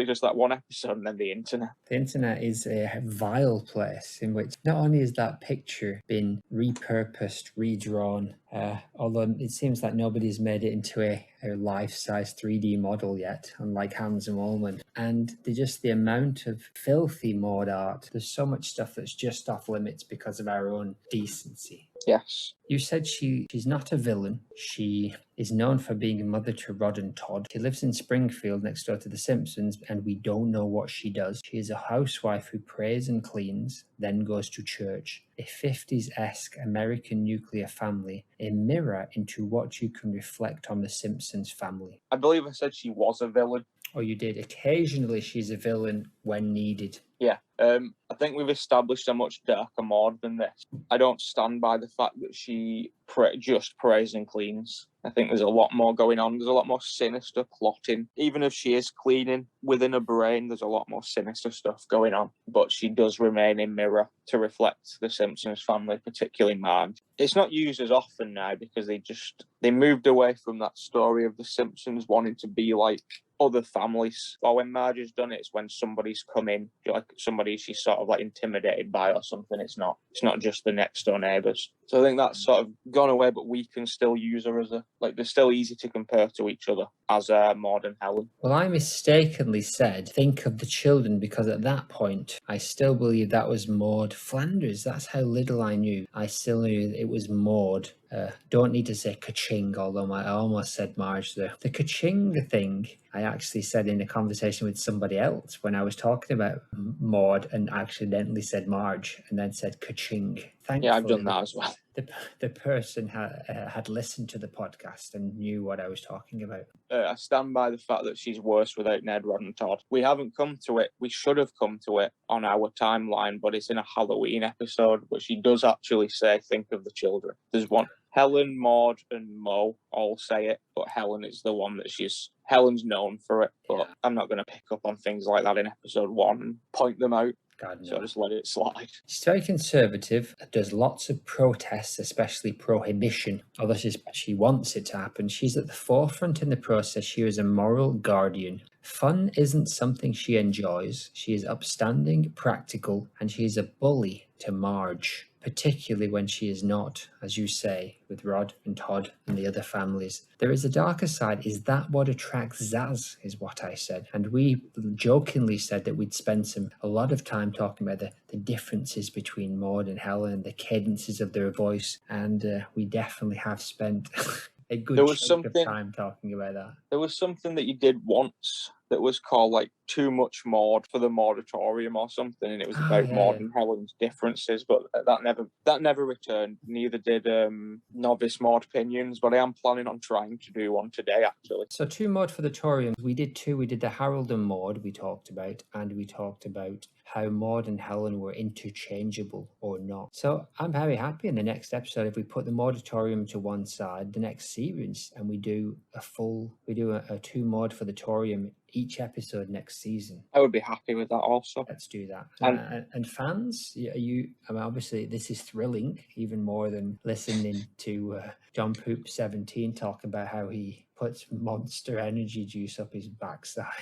just that one episode and then the internet. The internet is a vile place in which not only has that picture been repurposed repurposed, redrawn, although it seems like nobody's made it into a life-size 3D model yet, unlike Hans and Ullman. And the amount of filthy Maude art, there's so much stuff that's just off limits because of our own decency. Yes. You said she's not a villain. She is known for being a mother to Rod and Todd. She lives in Springfield next door to The Simpsons, and we don't know what she does. She is a housewife who prays and cleans, then goes to church. A 50s-esque American nuclear family, a mirror into what you can reflect on The Simpsons family. I believe I said she was a villain. Oh, you did. Occasionally she's a villain when needed. Yeah. I think we've established a much darker Maude than this. I don't stand by the fact that she just prays and cleans. I think there's a lot more going on. There's a lot more sinister plotting. Even if she is cleaning within her brain, there's a lot more sinister stuff going on. But she does remain a mirror to reflect the Simpsons family, particularly Marge. It's not used as often now because they moved away from that story of the Simpsons wanting to be like other families. Or when Marge has done it, it's when somebody's come in, like somebody she's sort of like intimidated by or something. It's not just the next door neighbours. So I think that's sort of gone away, but we can still use her as they're still easy to compare to each other as Maude and Helen. Well, I mistakenly said, think of the children, because at that point, I still believe that was Maude Flanders. That's how little I knew. I still knew it was Maude. Don't need to say ka-ching, although I almost said Marge there. The ka-ching thing, I actually said in a conversation with somebody else when I was talking about Maude and accidentally said Marge and then said ka-ching. Thankfully, yeah, I've done that as well. The person had listened to the podcast and knew what I was talking about. I stand by the fact that she's worse without Ned, Rod and Todd. We haven't come to it. We should have come to it on our timeline, but it's in a Halloween episode. But she does actually say, think of the children. There's one. Helen, Maude and Mo all say it, but Helen is the one that Helen's known for it. But yeah. I'm not going to pick up on things like that in episode 1 and point them out. God, no. So just let it slide. She's very conservative, does lots of protests, especially prohibition, although she wants it to happen. She's at the forefront in the process. She is a moral guardian. Fun isn't something she enjoys. She is upstanding, practical, and she is a bully to Marge, particularly when she is not, as you say, with Rod and Todd and the other families. There is a darker side. Is that what attracts Zaz, is what I said. And we jokingly said that we'd spend a lot of time talking about the differences between Maude and Helen, the cadences of their voice, and we definitely have spent a good chunk of time talking about that. There was something that you did once that was called like Too Much Maude for the Mauditorium or something, and it was about Maude and Helen's differences, but that never returned. Neither did Novice Maude Opinions, but I am planning on trying to do one today actually. So 2 Maude for the Torium. We did 2. We did the Harold and Maude we talked about, and we talked about how Maude and Helen were interchangeable or not. So I'm very happy in the next episode if we put the Mauditorium to one side, the next series, and we do a 2 Maude for the Torium each episode next season. I would be happy with that also. Let's do that. And fans, obviously this is thrilling, even more than listening to John Poop 17 talk about how he puts Monster Energy juice up his backside.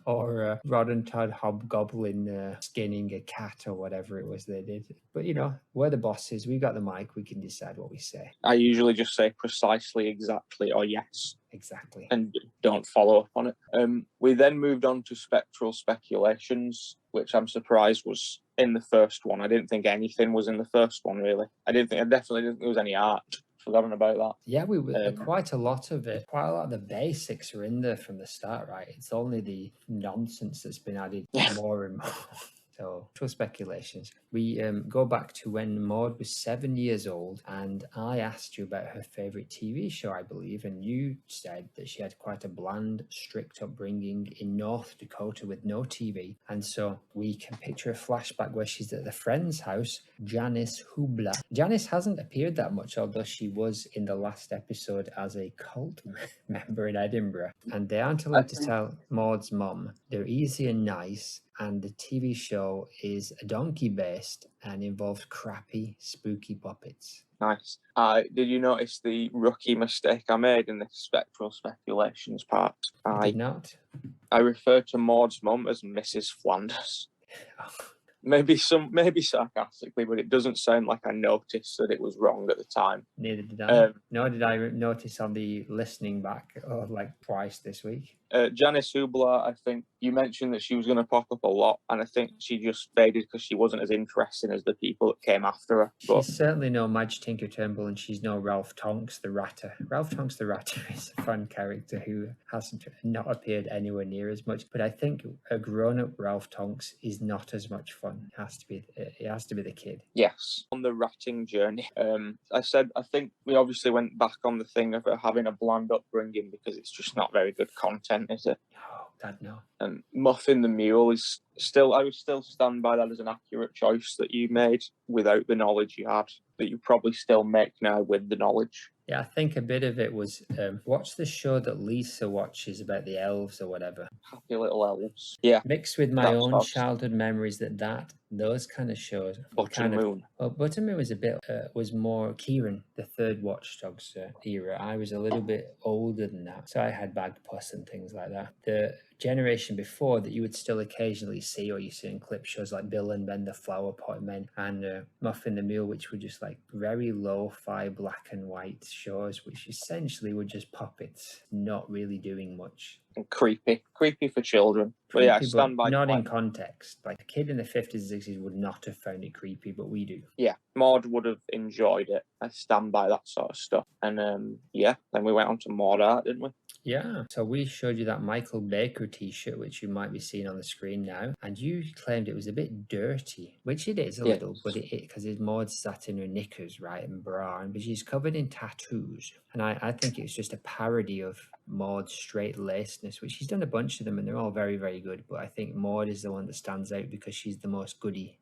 Or Rod and Todd Hobgoblin skinning a cat or whatever it was they did. But we're the bosses. We got the mic. We can decide what we say. I usually just say precisely, exactly, or yes. Exactly. And don't follow up on it. We then moved on to Spectral Speculations, which I'm surprised was in the first one. I didn't think anything was in the first one, really. I definitely didn't think there was any art. Forgotten about that. Yeah, we were quite a lot of the basics are in there from the start, right? It's only the nonsense that's been added more and more. So, to speculations. We go back to when Maude was 7 years old, and I asked you about her favourite TV show, I believe, and you said that she had quite a bland, strict upbringing in North Dakota with no TV. And so we can picture a flashback where she's at the friend's house, Janice Hubla. Janice hasn't appeared that much, although she was in the last episode as a cult member in Edinburgh. And they aren't allowed to tell Maude's mum. They're easy and nice. And the TV show is donkey-based and involves crappy, spooky puppets. Nice. Did you notice the rookie mistake I made in the Spectral Speculations part? I did not. I referred to Maude's mum as Mrs. Flanders. maybe sarcastically, but it doesn't sound like I noticed that it was wrong at the time. Neither did I. Nor did I notice on the listening back, like twice this week. Janice Hubla, I think you mentioned that she was going to pop up a lot, and I think she just faded because she wasn't as interesting as the people that came after her. But She's certainly no Madge Tinker Turnbull, and she's no Ralph Tonks the Ratter. Ralph Tonks the Ratter is a fun character who hasn't not appeared anywhere near as much, but I think a grown-up Ralph Tonks is not as much fun. It has to be the kid. Yes, on the ratting journey. I think we obviously went back on the thing of having a bland upbringing because it's just not very good content, is it? No, God, no. And Muffin the Mule is still, I would still stand by that as an accurate choice that you made without the knowledge you had, that you probably still make now with the knowledge. Yeah, I think a bit of it was watch the show that Lisa watches about the elves or whatever. Happy Little Elves. Yeah. Mixed with my That's own what- childhood memories those kind of shows. Buttermoon. Well, Buttermoon was a bit, was more Kieran, the third Watch Dogs era. I was a little bit older than that, so I had Bagpuss and things like that. The generation before that you would still occasionally see, or you see in clip shows like Bill and Ben the Flower Pot Men and Muffin the Mule, which were just like very lo-fi black and white shows, which essentially were just puppets, not really doing much. And creepy for children. But yeah, I Creepy, stand by. not in context. Like a kid in the 50s and 60s would not have found it creepy, but we do. Yeah, Maude would have enjoyed it. I stand by that sort of stuff. And then we went on to Maude art, didn't we? Yeah, so we showed you that Michael Baker t-shirt, which you might be seeing on the screen now, and you claimed it was a bit dirty, which it is a little, but because his Maud sat in her knickers, right, and bra, but she's covered in tattoos, and I think it's just a parody of Maud's straight-lacedness, which she's done a bunch of them, and they're all very, very good, but I think Maude is the one that stands out because she's the most goody.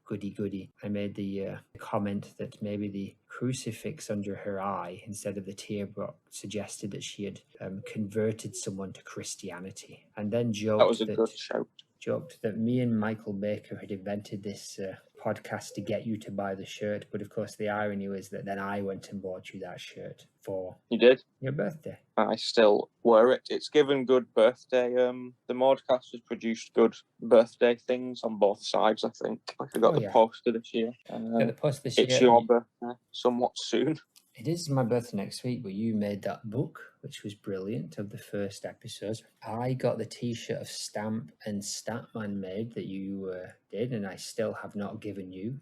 I made the comment that maybe the crucifix under her eye instead of the teardrop suggested that she had converted someone to Christianity, and then joked that me and Michael Baker had invented this podcast to get you to buy the shirt, but of course the irony was that then I went and bought you that shirt for your birthday. I still wear it. It's given good birthday. The Maudecast has produced good birthday things on both sides, I think. Like I got the poster this year. Got the poster this year. It's your birthday somewhat soon. It is my birthday next week, but you made that book, which was brilliant, of the first episode. I got the t-shirt of Stamp and Statman made that you did, and I still have not given you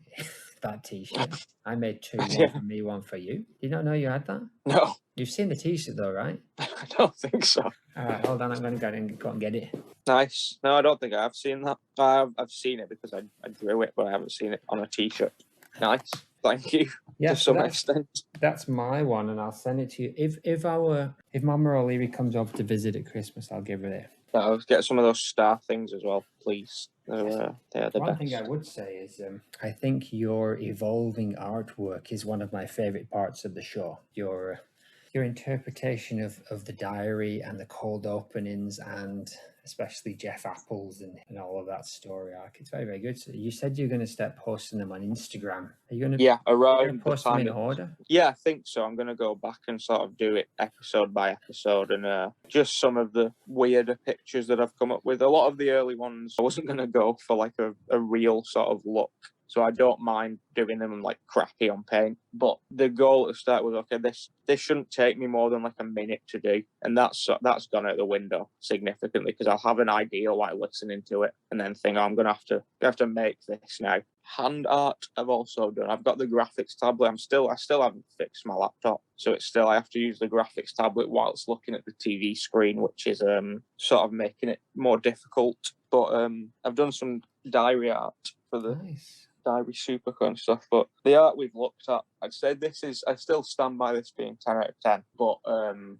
that t-shirt. I made two, one for me, one for you. Did you not know you had that? No. You've seen the t-shirt though, right? I don't think so. All right, hold on, I'm going to go and get it. Nice. No, I don't think I have seen that. I've seen it because I drew it, but I haven't seen it on a t-shirt. Nice. Thank you. Yeah, to some extent. That's my one, and I'll send it to you. If Mama O'Leary comes over to visit at Christmas, I'll give her it. I'll get some of those star things as well, please. They're the One best. thing I would say is I think your evolving artwork is one of my favorite parts of the show. Your interpretation of the diary and the cold openings, and especially Jeff Apples and all of that story arc. It's very, very good. So you said you're going to start posting them on Instagram. Are you going to post them in order? Yeah, I think so. I'm going to go back and sort of do it episode by episode, and just some of the weirder pictures that I've come up with. A lot of the early ones, I wasn't going to go for like a real sort of look. So I don't mind doing them like crappy on paint. But the goal at the start was, okay, this shouldn't take me more than like a minute to do. And that's gone out the window significantly because I'll have an idea while listening to it and then think, I'm going to have to make this now. Hand art I've also done. I've got the graphics tablet. I still haven't fixed my laptop. So I have to use the graphics tablet whilst looking at the TV screen, which is sort of making it more difficult. But I've done some diary art for the Diary Supercut and stuff, but the art we've looked at, I'd say I still stand by this being 10 out of 10, but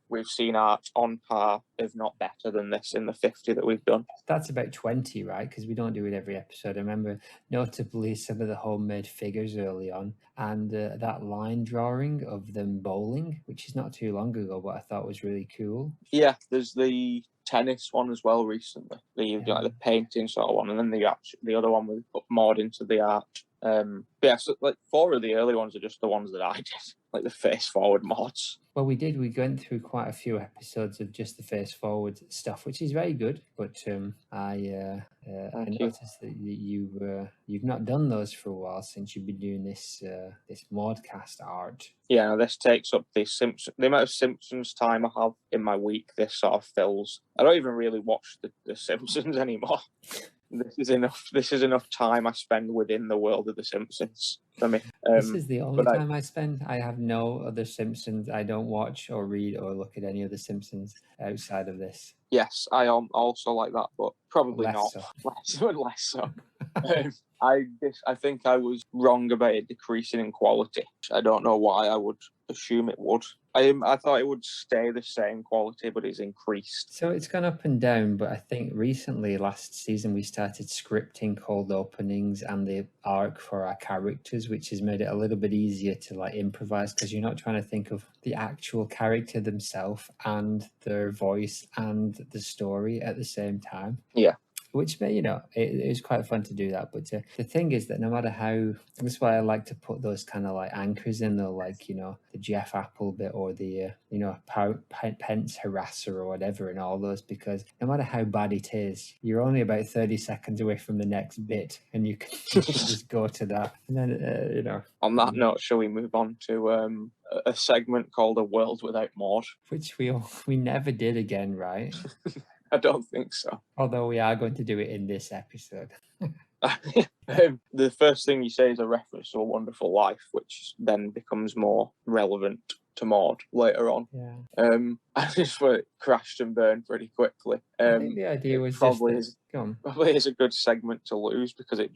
we've seen art on par, if not better than this in the 50 that we've done. That's about 20, right? Because we don't do it every episode. I remember notably some of the homemade figures early on, and that line drawing of them bowling, which is not too long ago, but I thought was really cool. Yeah, there's the tennis one as well recently. The painting sort of one, and then the other one we put Maude into the art. So like 4 of the early ones are just the ones that I did. like the face forward mods. Well, we did. We went through quite a few episodes of just the face forward stuff, which is very good. But I Thank you. noticed that you've not done those for a while since you've been doing this this Maudecast art. Yeah, no, this takes up the amount of Simpsons time I have in my week. This sort of fills. I don't even really watch the Simpsons anymore. This is enough time I spend within the world of the Simpsons for me. This is the only time I spend. I have no other Simpsons. I don't watch or read or look at any of the Simpsons outside of this. Yes, I am also like that, but probably Less not. so. Less so. I think I was wrong about it decreasing in quality. I don't know why. I would assume it would. I thought it would stay the same quality, but it's increased. So it's gone up and down, but I think recently, last season, we started scripting cold openings and the arc for our characters, which has made it a little bit easier to like improvise because you're not trying to think of the actual character themselves and their voice and the story at the same time. Yeah. Which, you know, it was quite fun to do that. But the thing is that no matter how, that's why I like to put those kind of like anchors in there, like, you know, the Jeff Apple bit or the, you know, Pence harasser or whatever and all those, because no matter how bad it is, you're only about 30 seconds away from the next bit and you can just go to that. And then, you know. On that note, shall we move on to a segment called A World Without Maude? Which we never did again, right? I don't think so. Although we are going to do it in this episode. The first thing you say is a reference to A Wonderful Life, which then becomes more relevant to Maude later on. Yeah. I just crashed and burned pretty quickly. I think the idea was probably is a good segment to lose because it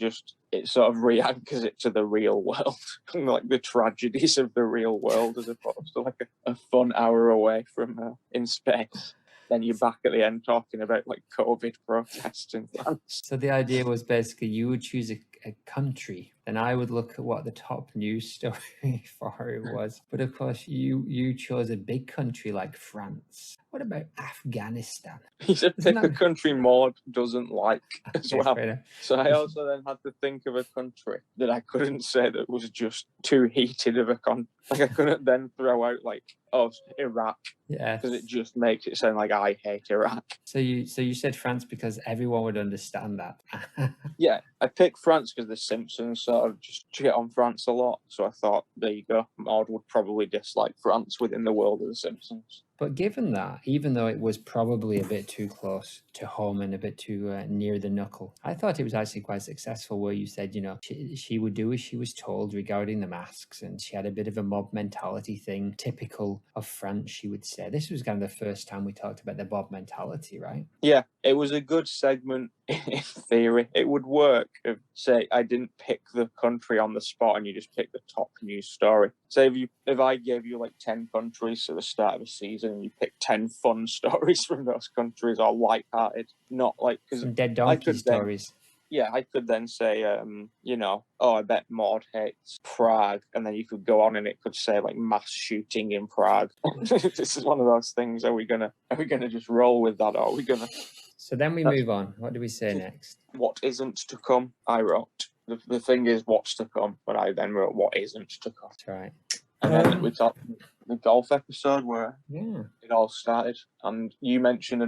sort of re-anchors it to the real world, like the tragedies of the real world, as opposed to like a fun hour away from in space. Then you're back at the end talking about like COVID protests in France. So the idea was basically you would choose a country, and I would look at what the top news story for it was. But of course, you chose a big country like France. What about Afghanistan? He said pick a country Maude doesn't like as well. So I also then had to think of a country that I couldn't say that was just too heated of a country. Like I couldn't then throw out like, oh, Iraq. Yeah. Because it just makes it sound like I hate Iraq. So you said France because everyone would understand that. Yeah, I picked France because the Simpsons sort of just get on France a lot. So I thought, there you go. Maude would probably dislike France within the world of the Simpsons. But given that, even though it was probably a bit too close to home and a bit too near the knuckle, I thought it was actually quite successful where you said, you know, she would do as she was told regarding the masks, and she had a bit of a mob mentality thing, typical of France, she would say. This was kind of the first time we talked about the mob mentality, right? Yeah, it was a good segment in theory. It would work if, say, I didn't pick the country on the spot and you just picked the top news story. Say if I gave you like 10 countries at the start of a season and you picked 10 fun stories from those countries, or light-hearted, not like... Some dead donkey stories. Yeah, I could then say, you know, oh, I bet Maude hates Prague. And then you could go on and it could say, like, mass shooting in Prague. This is one of those things. Are we gonna just roll with that, or are we going to... So then we move on. What do we say next? What isn't to come, I wrote. The thing is what's to come, but I then wrote what isn't to come. That's right. And then we talked the golf episode where it all started, and you mentioned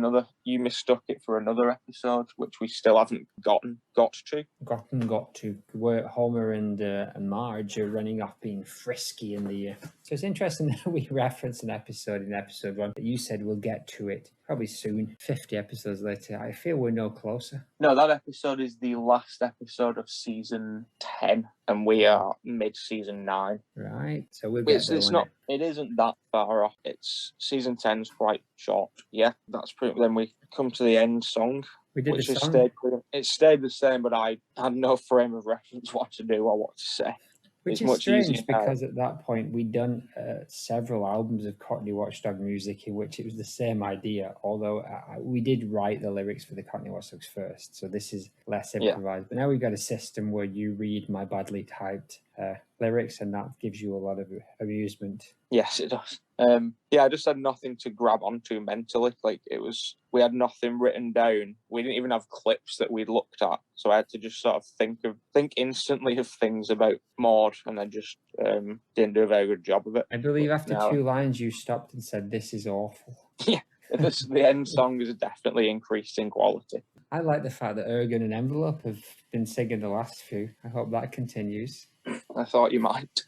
you mistook it for another episode which we still haven't got to, where Homer and Marge are running off being frisky in the so it's interesting that we reference an episode in episode 1, but you said we'll get to it probably soon. 50 episodes later, I feel we're no closer. No, that episode is the last episode of season 10 and we are mid-season 9. Right, so we'll get it isn't that far off. It's season 10's quite short. Yeah, that's pretty. Then we come to the end song. We did which the has song. It stayed the same, but I had no frame of reference what to do or what to say. Which it's is strange easier because at that point we'd done several albums of Cockney Watchdog music in which it was the same idea, although we did write the lyrics for the Cockney Watchdogs first, so this is less improvised. But now we've got a system where you read my badly typed lyrics, and that gives you a lot of amusement. Yes, it does. I just had nothing to grab onto mentally. Like, we had nothing written down. We didn't even have clips that we'd looked at. So I had to just sort of think instantly of things about Maude, and then just didn't do a very good job of it. I believe after 2 lines you stopped and said, "This is awful." Yeah, the end song is definitely increased in quality. I like the fact that Ergen and Envelope have been singing the last few. I hope that continues. I thought you might.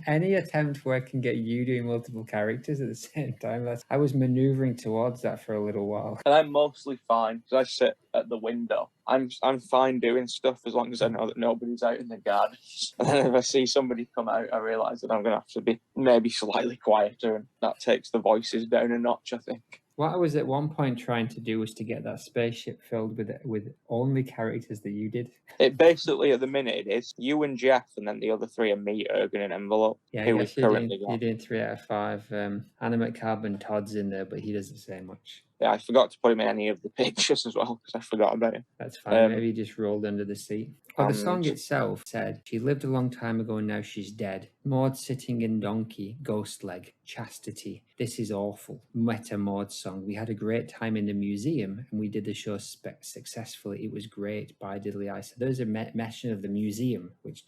Any attempt where I can get you doing multiple characters at the same time, I was maneuvering towards that for a little while. And I'm mostly fine because I sit at the window. I'm fine doing stuff as long as I know that nobody's out in the garden. And then if I see somebody come out, I realise that I'm going to have to be maybe slightly quieter, and that takes the voices down a notch, I think. What I was at one point trying to do was to get that spaceship filled with only characters that you did. It basically, at the minute, it is you and Jeff, and then the other three are me, Ergen, and Envelope. Yeah, who I guess you did 3 out of 5. Animate Carbon Todd's in there, but he doesn't say much. Yeah, I forgot to put him in any of the pictures as well because I forgot about him. That's fine. Maybe he just rolled under the seat. Well, the song itself said, "She lived a long time ago and now she's dead. Maud sitting in donkey, ghost leg, chastity. This is awful." Meta Maud song. "We had a great time in the museum and we did the show successfully. It was great. By diddly eye." So there's a mention of the museum, which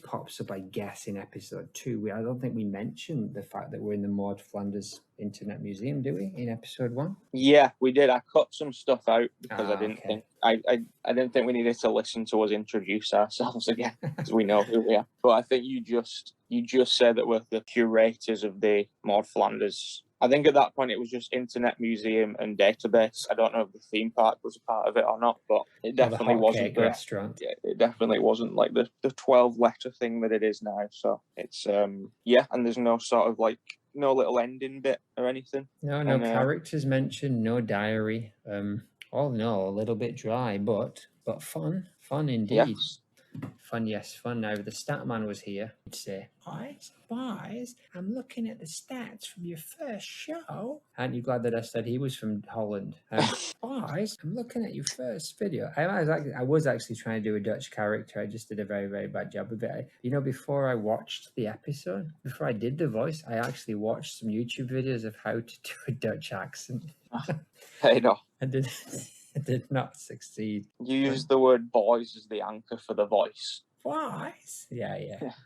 pops up, I guess, in episode 2. I don't think we mentioned the fact that we're in the Maud Flanders Internet Museum, do we? In episode 1? Yeah, we did. I cut some stuff out because I didn't think I didn't think we needed to listen to us introduce ourselves again because we know who we are. But I think you just said that we're the curators of the Maud Flanders. I think at that point it was just Internet Museum and Database. I don't know if the theme park was a part of it or not, but it definitely wasn't the restaurant. Yeah, it definitely wasn't like the 12-letter thing that it is now. So it's and there's no sort of like no little ending bit or anything. No characters mentioned, no diary. A little bit dry, but fun indeed. Yes. Fun. Now, if the stat man was here, he'd say, Boys, I'm looking at the stats from your first show. Aren't you glad that I said he was from Holland? Boys, I'm looking at your first video. I was actually trying to do a Dutch character. I just did a very, very bad job of it. Before I watched the episode, before I did the voice, I actually watched some YouTube videos of how to do a Dutch accent. Hey, no. I did not succeed. You use the word boys as the anchor for the voice. Voice? Yeah,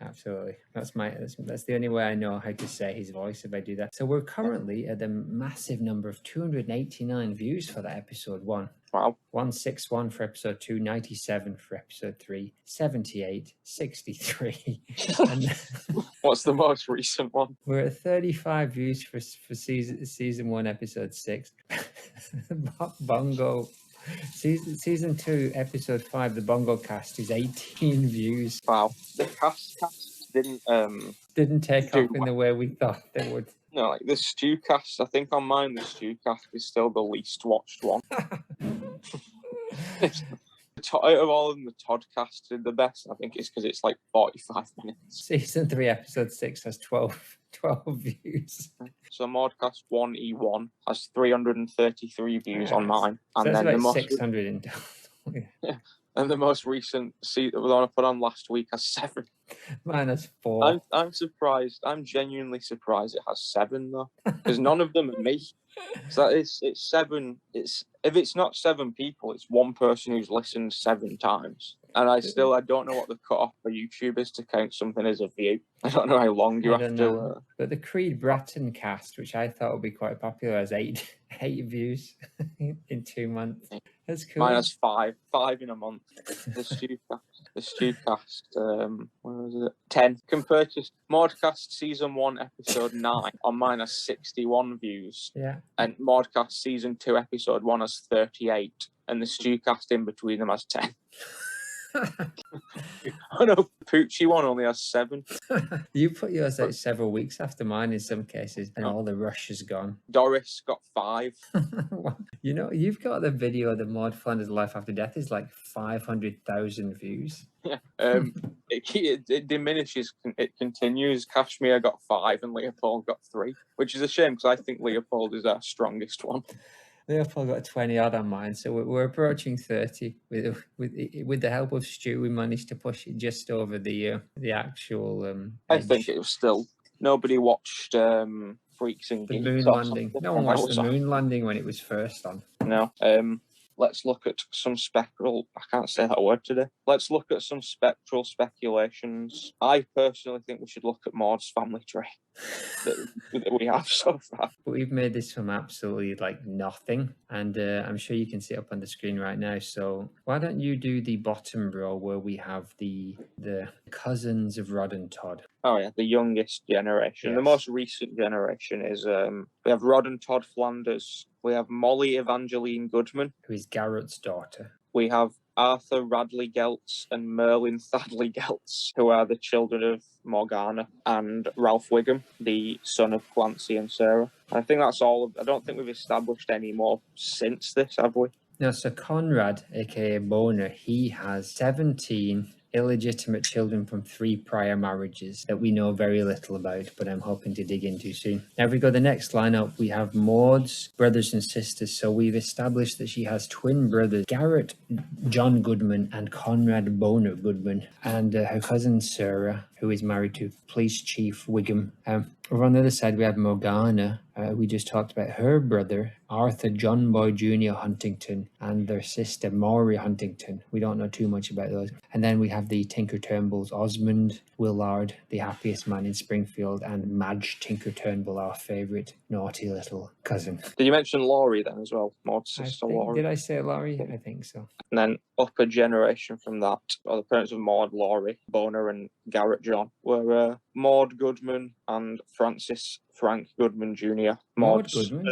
absolutely. That's the only way I know how to say his voice if I do that. So we're currently at a massive number of 289 views for that episode 1. Wow. 161 for episode 2, 97 for episode 3, 78, 63. And what's the most recent one? We're at 35 views for season 1, episode 6. Bongo. Season 2, episode 5, the Bongo cast is 18 views. Wow. The cast didn't take off in the way we thought they would. No, like the stew cast. I think on mine the stew cast is still the least watched one. Out of all of them, the Todd cast did the best. I think it's because it's like 45 minutes. Season 3, episode 6 has 12 views. So Maudecast 1E1 has 333 views on mine. And so then about the most 600 in total. Yeah. And the most recent the one I put on last week has 7. Mine has 4. I'm surprised. I'm genuinely surprised it has 7 though, because none of them are me. So it's 7. If it's not 7 people, it's one person who's listened 7 times. And I don't know what the cutoff for YouTube is to count something as a view. I don't know how long you have to. But the Creed Bratton cast, which I thought would be quite popular, has 8 views in 2 months. That's cool. Mine has 5 in a month. The stew cast, where was it? 10. Compared to Maudecast season 1 episode 9 on mine has 61 views. Yeah. And Maudecast season 2 episode 1 has 38, and the stew cast in between them has 10. Oh no, Poochie one only has 7. You put yours out several weeks after mine in some cases, and all the rush is gone. Doris got 5. You've got the video of the Maud Flanders Life After Death is like 500,000 views. Yeah. It diminishes. It continues. Kashmir got 5 and Leopold got 3, which is a shame because I think Leopold is our strongest one. Leopold got 20 odd on mine, so we're approaching 30. With the help of Stu, we managed to push it just over the actual I edge. think it was still nobody watched Freaks and The Geeks moon or landing. something No one when I watched was the on. moon landing when it was first on. No. Let's look at some spectral. I can't say that word today. Let's look at some spectral speculations. I personally think we should look at Maude's family tree that we have so far. But we've made this from absolutely like nothing, and I'm sure you can see it up on the screen right now. So why don't you do the bottom row where we have the cousins of Rod and Todd? Oh yeah, the youngest generation. The Yes. most recent generation is we have Rod and Todd Flanders. We have Molly Evangeline Goodman. Who is Garrett's daughter. We have Arthur Radley Geltz and Merlin Thadley Geltz, who are the children of Morgana, and Ralph Wiggum, the son of Clancy and Sarah. I think that's all. I don't think we've established any more since this, have we? No, so Conrad, aka Boner, he has 17 illegitimate children from 3 prior marriages that we know very little about, but I'm hoping to dig into soon. Now, if we go the next line up, we have Maude's brothers and sisters. So we've established that she has twin brothers, Garrett John Goodman and Conrad Boner Goodman, and her cousin Sarah, who is married to Police Chief Wiggum. Over on the other side, we have Morgana. We just talked about her brother, Arthur John Boy Jr. Huntington, and their sister, Maury Huntington. We don't know too much about those. And then we have the Tinker Turnbulls, Osmond Willard, the happiest man in Springfield, and Madge Tinker Turnbull, our favourite naughty little cousin. Did you mention Laurie then as well? Maude's sister Laurie. Did I say Laurie? I think so. And then up a generation from that, or the parents of Maude, Laurie, Boner, and Garrett John were Maude Goodman and Francis Frank Goodman Jr. Maude Goodman?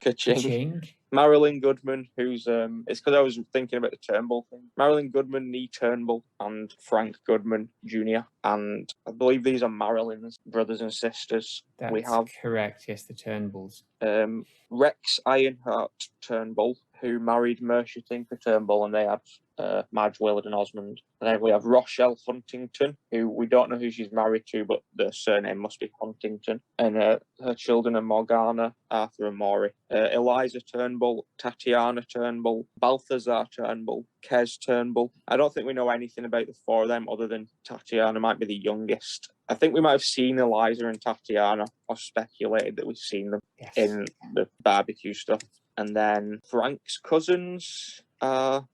Ka-ching. Marilyn Goodman, who's it's because I was thinking about the Turnbull thing. Marilyn Goodman, nee Turnbull, and Frank Goodman Jr. And I believe these are Marilyn's brothers and sisters. That's we have correct, yes, the Turnbulls. Rex Ironheart Turnbull, who married Mercia Tinker Turnbull, and they had Madge, Willard, and Osmond. And then we have Rochelle Huntington, who we don't know who she's married to, but the surname must be Huntington. And her children are Morgana, Arthur, and Maury. Eliza Turnbull, Tatiana Turnbull, Balthazar Turnbull, Kes Turnbull. I don't think we know anything about the 4 of them other than Tatiana might be the youngest. I think we might have seen Eliza and Tatiana, or speculated that we've seen them in the barbecue stuff. And then Frank's cousins.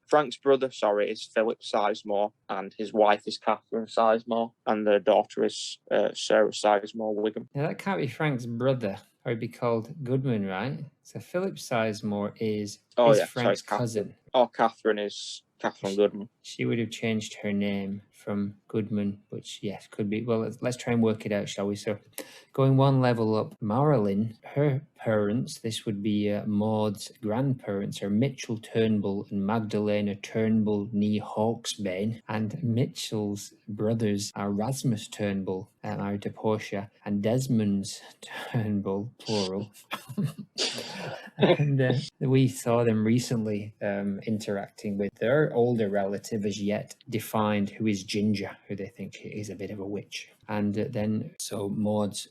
Frank's brother, is Philip Sizemore, and his wife is Catherine Sizemore, and their daughter is Sarah Sizemore Wiggum. Now, that can't be Frank's brother, or he'd be called Goodman, right? So Philip Sizemore is Frank's cousin. Oh, Catherine is Catherine Goodman. She would have changed her name from Goodman, which, yes, could be. Well, let's try and work it out, shall we? So, going one level up, Marilyn, her parents, this would be Maude's grandparents, are Mitchell Turnbull and Magdalena Turnbull nee Hawksbane, and Mitchell's brothers are Rasmus Turnbull, married to Portia, and Desmond's Turnbull, plural. And we saw them recently interacting with their older relative, as yet defined, who is Ginger, who they think is a bit of a witch. And then, so Maude's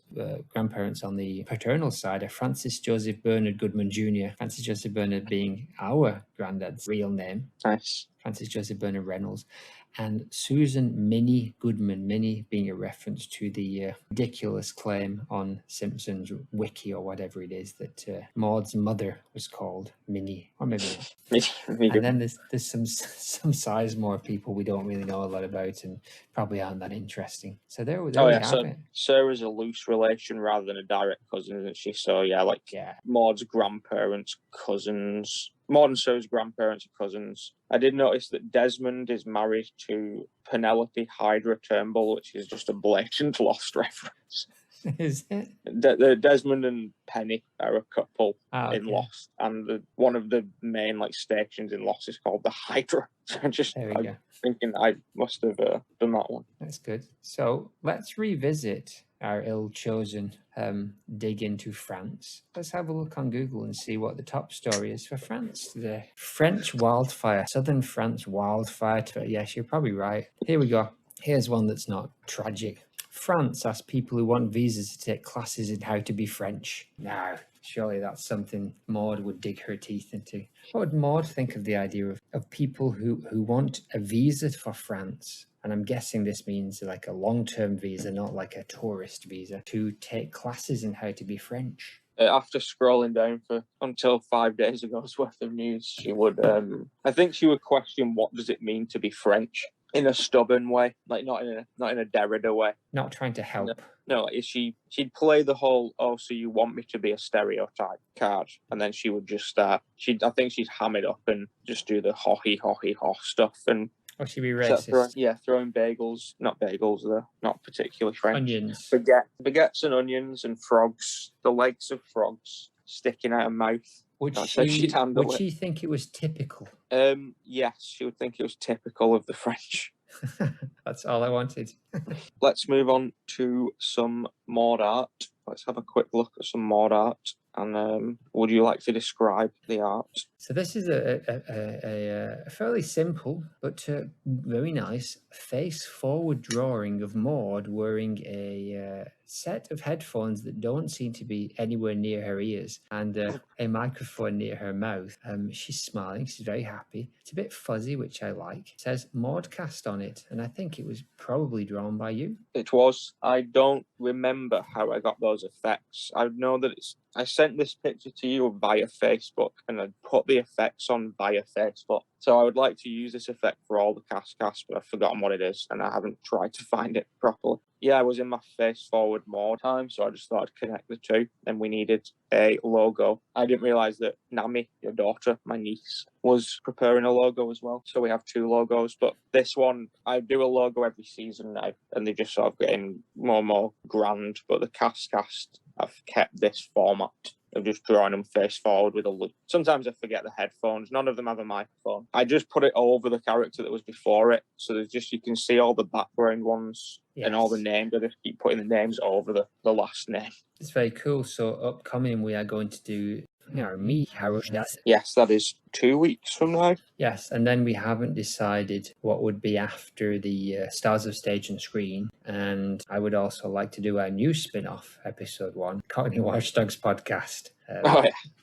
grandparents on the paternal side are Francis Joseph Bernard Goodman Jr., Francis Joseph Bernard being our granddad's real name. Nice. Francis Joseph Bernard Reynolds, and Susan Minnie Goodman, Minnie being a reference to the ridiculous claim on Simpsons Wiki or whatever it is that Maude's mother was called Minnie, or maybe not. And then there's some Sizemore people we don't really know a lot about and probably aren't that interesting. So there we have it. Sarah's a loose relation rather than a direct cousin, isn't she? So Maude's grandparents, cousins. Maude and Sarah's grandparents are cousins. I did notice that Desmond is married to Penelope Hydra Turnbull, which is just a blatant Lost reference. Is it? Desmond and Penny are a couple in Lost, and one of the main stations in Lost is called the Hydra. So I'm thinking I must have done that one. That's good. So let's revisit our ill-chosen dig into France. Let's have a look on Google and see what the top story is for France today. French wildfire, southern France wildfire. Yes, you're probably right. Here we go. Here's one that's not tragic. France asks people who want visas to take classes in how to be French. No, Surely that's something Maude would dig her teeth into. What would Maude think of the idea of people who want a visa for France? And I'm guessing this means like a long-term visa, not like a tourist visa, to take classes in how to be French. After scrolling down for until 5 days ago's worth of news, she would, I think she would question what does it mean to be French in a stubborn way, like not in a Derrida way. Not trying to help. No, like she'd play the whole, oh, so you want me to be a stereotype card, and then she would just start. I think she'd ham it up and just do the ho stuff and. Or she'd be racist. Throwing bagels, not bagels, they're not particularly French. Onions. Baguettes and onions and frogs, the legs of frogs sticking out of mouth. Would she think it was typical? Yes, she would think it was typical of the French. That's all I wanted. Let's move on to some Maude art. Let's have a quick look at some Maude art. And would you like to describe the art? So this is a fairly simple but very nice face-forward drawing of Maude wearing a set of headphones that don't seem to be anywhere near her ears and a microphone near her mouth. She's smiling. She's very happy. It's a bit fuzzy, which I like. It says Maudecast on it, and I think it was probably drawn by you. It was. I don't remember how I got those effects. I know that I sent this picture to you via Facebook, and I put the effects on via Facebook. So I would like to use this effect for all the casts, but I've forgotten what it is, and I haven't tried to find it properly. Yeah, I was in my face-forward Maude time, so I just thought I'd connect the two, and we needed a logo. I didn't realise that Nami, your daughter, my niece, was preparing a logo as well. So we have two logos, but this one, I do a logo every season now, and they just sort of getting more and more grand, but the cast, I've kept this format of just drawing them face forward with a loop. Sometimes I forget the headphones. None of them have a microphone. I just put it over the character that was before it. So there's just, you can see all the background ones and all the names. I just keep putting the names over the last name. It's very cool. So upcoming, we are going to do Yes, that is 2 weeks from now. Yes, and then we haven't decided what would be after the Stars of Stage and Screen. And I would also like to do a new spin-off, episode 1, Cockney Watchdogs podcast.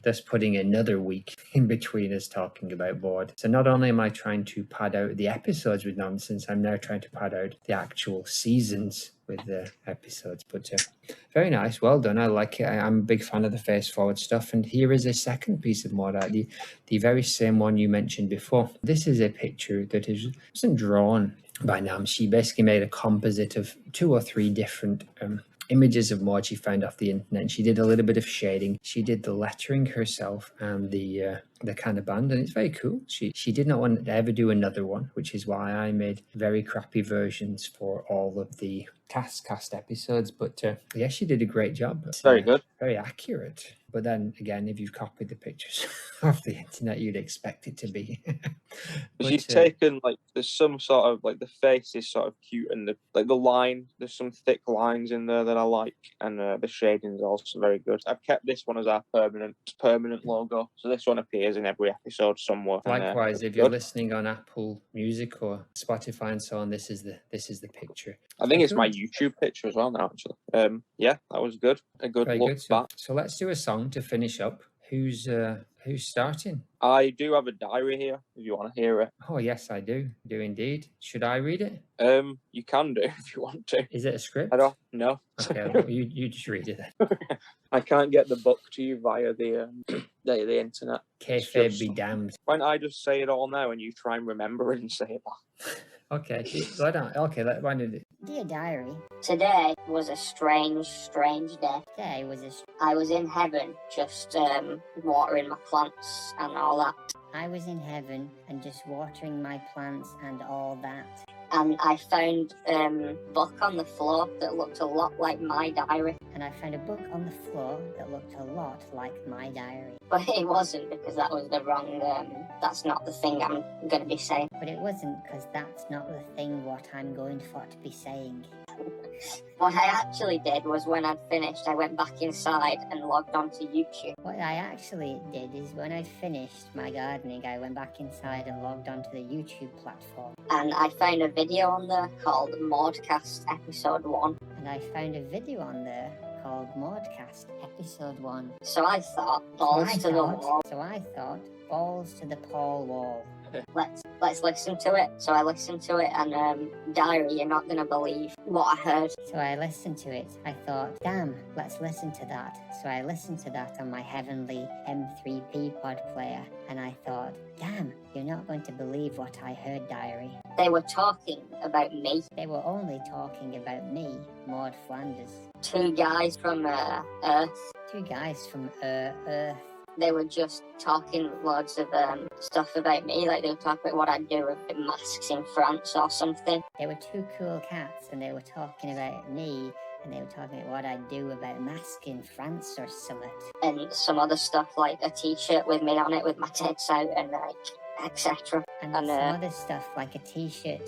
Thus putting another week in between us talking about Maude. So not only am I trying to pad out the episodes with nonsense, I'm now trying to pad out the actual seasons with the episodes. But very nice, well done. I like it. I'm a big fan of the face forward stuff. And here is a second piece of Maude art, the very same one you mentioned before. This is a picture that wasn't drawn by Nam. She basically made a composite of 2 or 3 different images of Maude she found off the internet. She did a little bit of shading. She did the lettering herself and the kind of band, and it's very cool. She did not want to ever do another one, which is why I made very crappy versions for all of the cast episodes. But yeah, she did a great job. Very good. Very accurate. But then again, if you've copied the pictures off the internet, you'd expect it to be. She's taken, like, there's some sort of, like, the face is sort of cute, and the line, there's some thick lines in there that I like, and the shading is also very good. I've kept this one as our permanent logo, so this one appears in every episode somewhere. Likewise, if you're listening on Apple Music or Spotify and so on, this is the picture. I think it's my YouTube picture as well now, actually. Yeah, that was good. A good look back. So let's do a song to finish up. Who's starting? I do have a diary here, if you want to hear it. Oh, yes, I do indeed. Should I read it? You can do if you want to. Is it a script? I don't know. Okay, well, you just read it then. I can't get the book to you via the internet. Kayfabe be damned. Why don't I just say it all now and you try and remember it and say it back? Okay, why did it? Dear diary, today was a strange day. I was in heaven, just watering my plants and all that. I was in heaven and just watering my plants and all that. And I found a book on the floor that looked a lot like my diary. And I found a book on the floor that looked a lot like my diary. But it wasn't, because that was the wrong, that's not the thing I'm going to be saying. But it wasn't, because that's not the thing what I'm going for to be saying. What I actually did was, when I'd finished, I went back inside and logged onto YouTube. What I actually did is, when I'd finished my gardening, I went back inside and logged onto the YouTube platform. And I found a video on there called Maudecast Episode 1. And I found a video on there called Maudecast, Episode 1. So I thought, balls to the wall. So I thought, balls to the Paul wall. Let's listen to it. So I listened to it, and Diary, you're not gonna believe what I heard. So I listened to it. I thought, damn, let's listen to that. So I listened to that on my heavenly M3P pod player, and I thought, damn, you're not going to believe what I heard, Diary. They were talking about me. They were only talking about me, Maud Flanders. Two guys from Earth. Two guys from Earth. They were just talking loads of stuff about me, like they were talking about what I'd do with masks in France or something. They were two cool cats, and they were talking about me, and they were talking about what I'd do about mask in France or something. And some other stuff, like a t-shirt with me on it with my tits out and like, etc. And some other stuff, like a t-shirt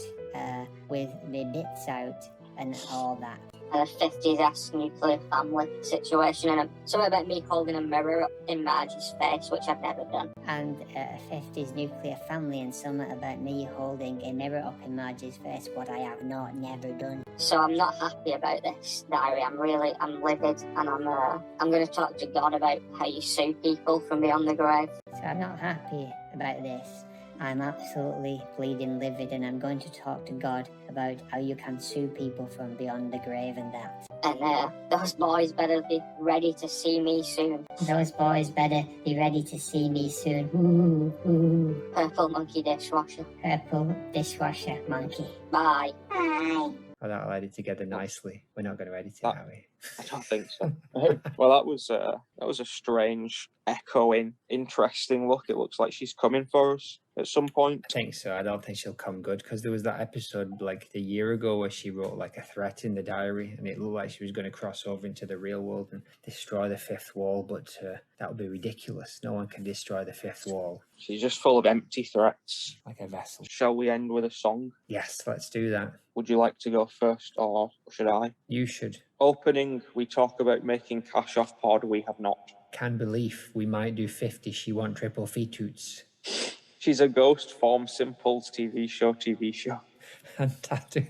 with my bits out and all that. And a 50s nuclear family situation, and something about me holding a mirror up in Margie's face, which I've never done. And a 50s nuclear family, and something about me holding a mirror up in Margie's face, what I have never done. So I'm not happy about this, Diary. I'm livid, and I'm going to talk to God about how you sue people from beyond the grave. So I'm not happy about this. I'm absolutely bleeding livid, and I'm going to talk to God about how you can sue people from beyond the grave and that. And those boys better be ready to see me soon. Those boys better be ready to see me soon. Ooh, ooh. Purple monkey dishwasher. Purple dishwasher monkey. Bye. Bye. Oh, that'll edit together nicely. We're not going to edit it, are we? I don't think so. Well, that was a strange, echoing, interesting look. It looks like she's coming for us at some point. I think so. I don't think she'll come good, because there was that episode like a year ago where she wrote like a threat in the diary, and it looked like she was going to cross over into the real world and destroy the fifth wall, but that would be ridiculous. No one can destroy the fifth wall. She's just full of empty threats. Like a vessel. Shall we end with a song? Yes, let's do that. Would you like to go first, or should I? You should. Opening, we talk about making cash off pod, we have not. Can believe we might do 50. She want triple feetoots. She's a ghost form simples TV show. And tattoo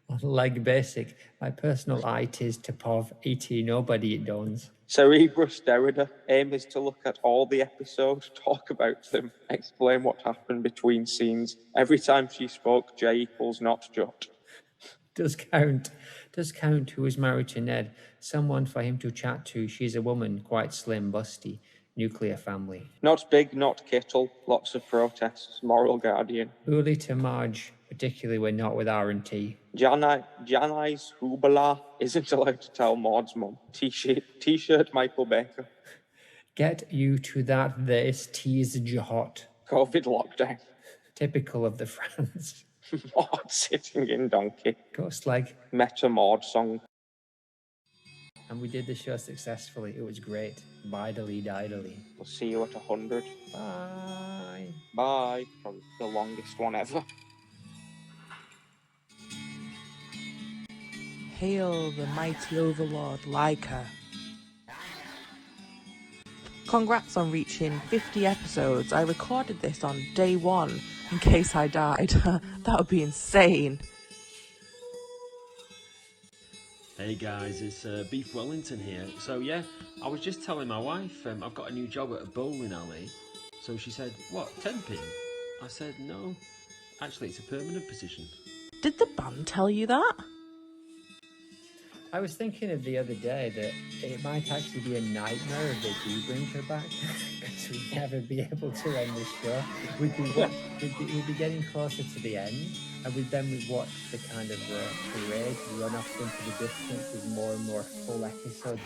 on leg basic. My personal IT is Topov, ET nobody it dawns. Cerebrus Derrida. Aim is to look at all the episodes, talk about them, explain what happened between scenes. Every time she spoke, J equals not jot. Does count who is married to Ned. Someone for him to chat to. She's a woman, quite slim, busty. Nuclear family. Not big, not kittle. Lots of protests. Moral guardian. Bully to Marge, particularly when not with R&T. Janice Hubla isn't allowed to tell Maud's mum. T-shirt Michael Baker. Get you to that this tease hot. COVID lockdown. Typical of the France. Maud sitting in donkey. Ghost leg. Meta Maud song. And we did the show successfully. It was great. Bidally. We'll see you at 100. Bye. Bye. Probably the longest one ever. Hail the mighty overlord Laika. Congrats on reaching 50 episodes. I recorded this on day 1 in case I died. That would be insane. Hey guys, it's Beef Wellington here. So yeah, I was just telling my wife I've got a new job at a bowling alley. So she said, what, temping? I said, no, actually it's a permanent position. Did the band tell you that? I was thinking of the other day that it might actually be a nightmare if they do bring her back, because we'd never be able to end the show. We'd be getting closer to the end, and we'd watch the kind of parade run off into the distance with more and more full episodes.